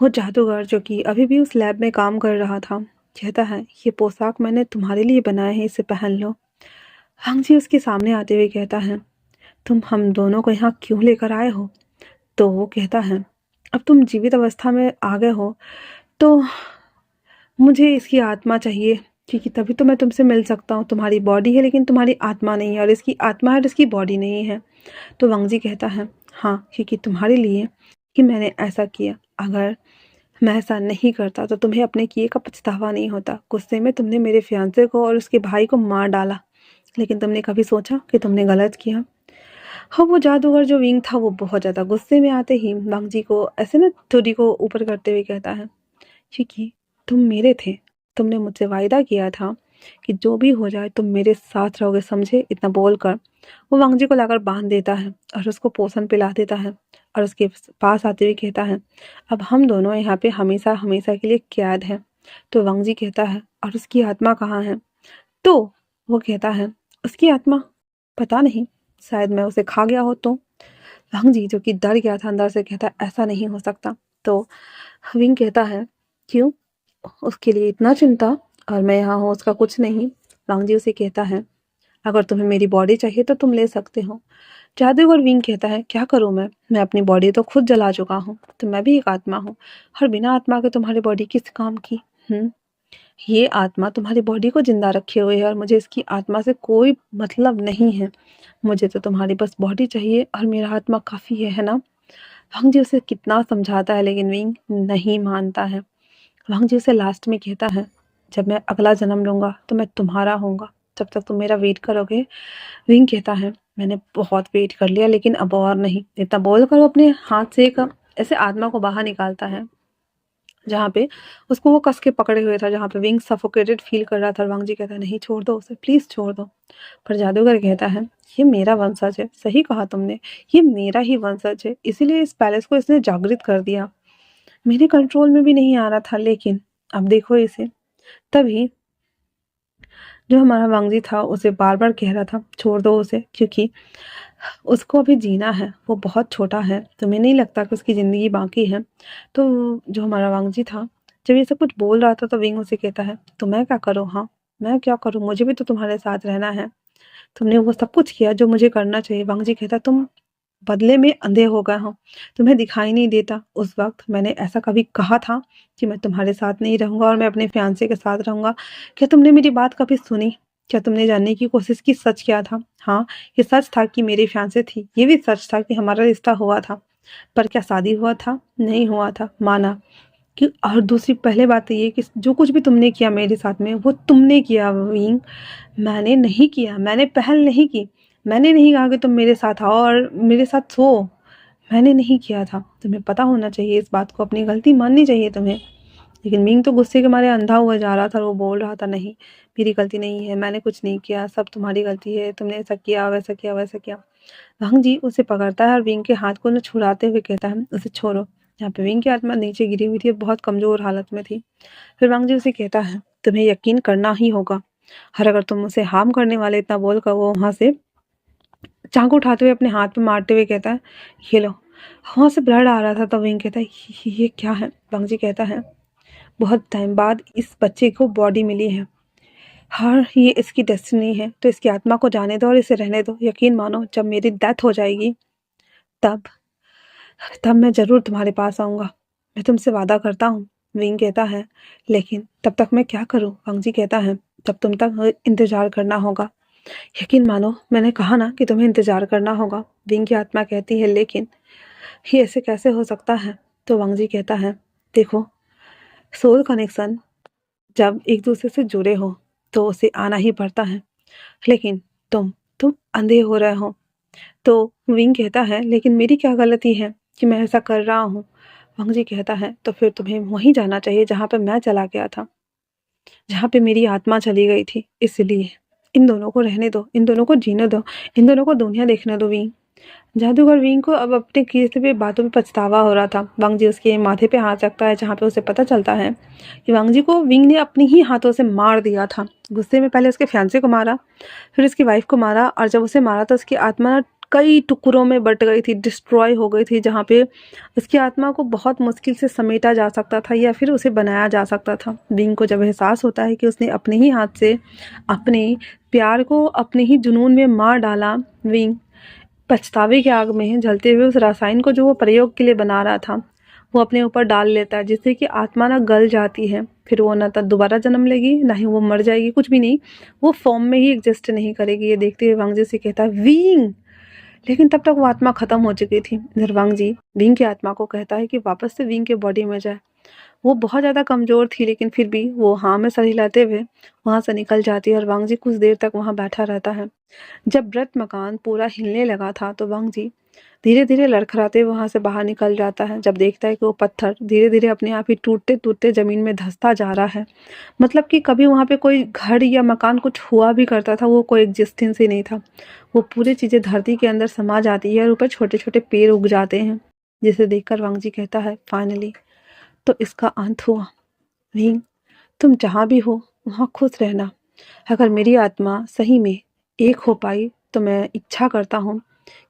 वो जादूगर जो कि अभी भी उस लैब में काम कर रहा था, कहता है, ये पोशाक मैंने तुम्हारे लिए बनाया है, इसे पहन लो। वांग जी उसके सामने आते हुए कहता है, तुम हम दोनों को यहाँ क्यों लेकर आए हो? तो वो कहता है, अब तुम जीवित अवस्था में आ गए हो तो मुझे इसकी आत्मा चाहिए, क्योंकि तभी तो मैं तुमसे मिल सकता हूँ। तुम्हारी बॉडी है लेकिन तुम्हारी आत्मा नहीं है, और इसकी आत्मा है और इसकी बॉडी नहीं है। तो वांग जी कहता है, हाँ, क्योंकि तुम्हारे लिए ही मैंने ऐसा किया। अगर मैं ऐसा नहीं करता तो तुम्हें अपने किए का पछतावा नहीं होता। गुस्से में तुमने मेरे फियांसे को और उसके भाई को मार डाला, लेकिन तुमने कभी सोचा कि तुमने गलत किया? हाँ, वो जादूगर जो विंग था वो बहुत ज़्यादा गुस्से में आते ही वांग जी को ऐसे ना थोड़ी को ऊपर करते हुए कहता है, क्योंकि तुम मेरे थे। तुमने मुझसे वायदा किया था कि जो भी हो जाए तुम मेरे साथ रहोगे, समझे? इतना बोलकर वो वांग जी को लाकर बांध देता है और उसको पोषण पिला देता है, और उसके पास आते हुए कहता है, अब हम दोनों यहाँ पे हमेशा हमेशा के लिए कैद हैं। तो वांग जी कहता है, और उसकी आत्मा कहाँ है? तो वो कहता है, उसकी आत्मा पता नहीं, शायद मैं उसे खा गया हो तो। वांग जी जो कि डर गया था अंदर से कहता है, ऐसा नहीं हो सकता। तो विंग कहता है, क्यों? उसके लिए इतना चिंता, और मैं यहाँ हूँ उसका कुछ नहीं। वांग जी उसे कहता है, अगर तुम्हें मेरी बॉडी चाहिए तो तुम ले सकते हो। जादूगर विंग कहता है, क्या करूँ मैं अपनी बॉडी तो खुद जला चुका हूँ, तो मैं भी एक आत्मा हूँ, और बिना आत्मा के तुम्हारी बॉडी किस काम की? ये आत्मा तुम्हारी बॉडी को जिंदा रखे हुए है, और मुझे इसकी आत्मा से कोई मतलब नहीं है। मुझे तो तुम्हारी बस बॉडी चाहिए और मेरा आत्मा काफ़ी है ना? वांग जी उसे कितना समझाता है लेकिन विंग नहीं मानता है। वांग जी उसे लास्ट में कहता है, जब मैं अगला जन्म लूंगा तो मैं तुम्हारा होऊंगा, जब तक तुम मेरा वेट करोगे। विंग कहता है, मैंने बहुत वेट कर लिया लेकिन अब और नहीं। इतना बोलकर वो अपने हाथ से एक ऐसे आत्मा को बाहर निकालता है, जहाँ पे उसको वो कस के पकड़े हुए था, जहाँ पे विंग सफोकेटेड फील कर रहा था। और वांग जी कहता है, नहीं, छोड़ दो उसे, प्लीज छोड़ दो। पर जादूगर कहता है, ये मेरा वंशज है। सही कहा तुमने, ये मेरा ही वंशज है, इसीलिए इस पैलेस को इसने जागृत कर दिया। मेरे कंट्रोल में भी नहीं आ रहा था, लेकिन अब देखो इसे। तभी जो हमारा वांग जी था उसे बार बार कह रहा था, छोड़ दो उसे, क्योंकि उसको अभी जीना है, वो बहुत छोटा है, तुम्हें नहीं लगता कि उसकी ज़िंदगी बाकी है? तो जो हमारा वांग जी था जब ये सब कुछ बोल रहा था तो विंग उसे कहता है, तो मैं क्या करूँ? हाँ, मैं क्या करूँ? मुझे भी तो तुम्हारे साथ रहना है। तुमने वो सब कुछ किया जो मुझे करना चाहिए। वांग जी कहता, तुम बदले में अंधे हो गए हों, तुम्हें दिखाई नहीं देता। उस वक्त मैंने ऐसा कभी कहा था कि मैं तुम्हारे साथ नहीं रहूंगा और मैं अपने फियांसे के साथ रहूंगा? क्या तुमने मेरी बात कभी सुनी? क्या तुमने जानने की कोशिश की सच क्या था? हाँ, ये सच था कि मेरी फियांसे थी, ये भी सच था कि हमारा रिश्ता हुआ था। पर क्या शादी हुआ था? नहीं हुआ था, माना। कि और दूसरी पहले बात तो ये कि जो कुछ भी तुमने किया मेरे साथ में वो तुमने किया विंग, मैंने नहीं किया, मैंने पहल नहीं की। मैंने नहीं कहा कि तुम मेरे साथ आओ और मेरे साथ सो। मैंने नहीं किया था। तुम्हें पता होना चाहिए इस बात को, अपनी गलती माननी चाहिए तुम्हें। लेकिन मिंग तो गुस्से के मारे अंधा हुआ जा रहा था और वो बोल रहा था, नहीं, मेरी गलती नहीं है, मैंने कुछ नहीं किया, सब तुम्हारी गलती है, तुमने ऐसा किया, वैसा किया, वैसा किया। भंग जी उसे पकड़ता है और विंग के हाथ को न छुड़ाते हुए कहता है, उसे छोड़ो। यहाँ पे विंग की आत्मा नीचे गिरी हुई थी, बहुत कमजोर हालत में थी। फिर भंग जी उसे कहता है, तुम्हें यकीन करना ही होगा, और अगर तुम उसे हार्म करने वाले इतना बोलकर वो वहां से चाकू उठाते हुए अपने हाथ पे मारते हुए कहता है, ये लो। वहां से ब्लड आ रहा था तो विंग कहता है, ये क्या है? भंग जी कहता है, बहुत टाइम बाद इस बच्चे को बॉडी मिली है, हाँ ये इसकी डेस्टिनी है, तो इसकी आत्मा को जाने दो और इसे रहने दो। यकीन मानो, जब मेरी डेथ हो जाएगी तब तब मैं ज़रूर तुम्हारे पास आऊँगा, मैं तुमसे वादा करता हूँ। विंग कहता है, लेकिन तब तक मैं क्या करूँ? वंगजी कहता है, तब तुम तक इंतज़ार करना होगा। यकीन मानो, मैंने कहा ना कि तुम्हें इंतज़ार करना होगा। विंग की आत्मा कहती है, लेकिन ये ऐसे कैसे हो सकता है? तो वंगजी कहता है, देखो, सोल कनेक्शन जब एक दूसरे से जुड़े हो तो उसे आना ही पड़ता है, लेकिन तुम अंधे हो रहे हो। तो विंग कहता है, लेकिन मेरी क्या गलती है कि मैं ऐसा कर रहा हूँ? वंग जी कहता है, तो फिर तुम्हें वहीं जाना चाहिए जहाँ पे मैं चला गया था, जहाँ पे मेरी आत्मा चली गई थी। इसलिए इन दोनों को रहने दो, इन दोनों को जीने दो, इन दोनों को दुनिया देखने दो। विंग जादूगर विंग को अब अपने किए हुए बातों में पछतावा हो रहा था। वांग जी उसके माथे पे हाथ रखता है, जहाँ पे उसे पता चलता है कि वांग जी को विंग ने अपने ही हाथों से मार दिया था। गुस्से में पहले उसके फियांसे को मारा, फिर उसकी वाइफ को मारा, और जब उसे मारा तो उसकी आत्मा कई टुकड़ों में बट गई थी, डिस्ट्रॉय हो गई थी, जहाँ पे उसकी आत्मा को बहुत मुश्किल से समेटा जा सकता था या फिर उसे बनाया जा सकता था। विंग को जब एहसास होता है कि उसने अपने ही हाथ से अपने प्यार को अपने ही जुनून में मार डाला, विंग पछतावे की आग में जलते हुए उस रसायन को जो वो प्रयोग के लिए बना रहा था वो अपने ऊपर डाल लेता है, जिससे कि आत्मा ना गल जाती है। फिर वो ना तो दोबारा जन्म लेगी, ना ही वो मर जाएगी, कुछ भी नहीं, वो फॉर्म में ही एग्जिस्ट नहीं करेगी। ये देखते हुए वांग जी से कहता है, विंग। लेकिन तब तक वो आत्मा खत्म हो चुकी थी। इधर वांग जी विंग की आत्मा को कहता है कि वापस से विंग के बॉडी में जाए। वो बहुत ज़्यादा कमज़ोर थी, लेकिन फिर भी वो हाँ में सर हिलाते हुए वहाँ से निकल जाती है और वांग जी कुछ देर तक वहाँ बैठा रहता है। जब व्रत मकान पूरा हिलने लगा था तो वांग जी धीरे धीरे लड़खड़ाते वहां से बाहर निकल जाता है, जब देखता है कि वो पत्थर धीरे धीरे अपने आप ही टूटते टूटते जमीन में धंसता जा रहा है। मतलब कि कभी वहां पे कोई घर या मकान कुछ हुआ भी करता था, वो कोई एग्जिस्टेंस ही नहीं था। वो पूरी चीजें धरती के अंदर समा जाती है और ऊपर छोटे छोटे पेड़ उग जाते हैं, जिसे देखकर वांग जी कहता है, फाइनली तो इसका अंत हुआ। विंग, तुम जहाँ भी हो वहाँ खुश रहना। अगर मेरी आत्मा सही में एक हो पाई तो मैं इच्छा करता हूँ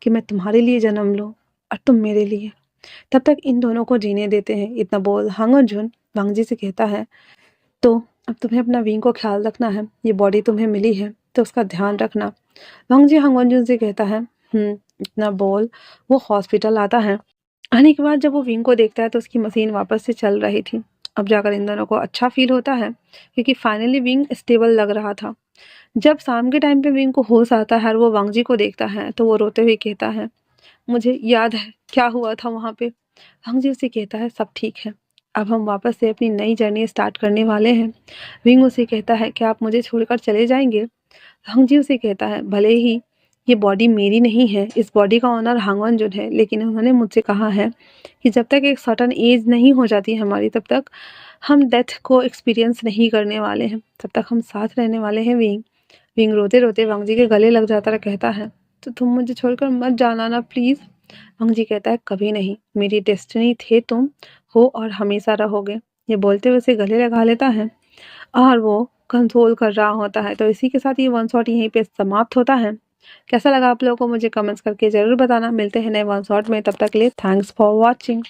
कि मैं तुम्हारे लिए जन्म लूँ और तुम मेरे लिए। तब तक इन दोनों को जीने देते हैं। इतना बोल हांग जुन वांगजी से कहता है, तो अब तुम्हें अपना विंग को ख्याल रखना है, ये बॉडी तुम्हें मिली है तो उसका ध्यान रखना। वांगजी हांग जुन से कहता है, इतना बोल वो हॉस्पिटल आता है। आने के बाद जब वो विंग को देखता है तो उसकी मशीन वापस से चल रही थी। अब जाकर इन दोनों को अच्छा फील होता है, क्योंकि फाइनली विंग स्टेबल लग रहा था। जब शाम के टाइम पे विंग को होश आता है और वो वांग जी को देखता है तो वो रोते हुए कहता है, मुझे याद है क्या हुआ था वहाँ पे। वांग जी उसे कहता है, सब ठीक है, अब हम वापस से अपनी नई जर्नी स्टार्ट करने वाले हैं। विंग उसे कहता है, क्या आप मुझे छोड़कर चले जाएंगे? वांग जी उसे कहता है, भले ही ये बॉडी मेरी नहीं है, इस बॉडी का ओनर हांगवन जुन है, लेकिन उन्होंने मुझसे कहा है कि जब तक एक सर्टन एज नहीं हो जाती हमारी तब तक हम डेथ को एक्सपीरियंस नहीं करने वाले हैं, तब तक हम साथ रहने वाले हैं। विंग विंग रोते रोते वांग जी के गले लग जाता है, कहता है, तो तुम मुझे छोड़कर मत जाना ना प्लीज। वांग जी कहता है, कभी नहीं, मेरी डेस्टिनी थे तुम हो और हमेशा रहोगे। ये बोलते हुए उसे गले लगा लेता है और वो कंसोल कर रहा होता है। तो इसी के साथ ये वन शॉट यहीं पे समाप्त होता है। कैसा लगा आप लोगों को मुझे कमेंट्स करके जरूर बताना। मिलते हैं नए वन शॉट में, तब तक के लिए थैंक्स फॉर वॉचिंग।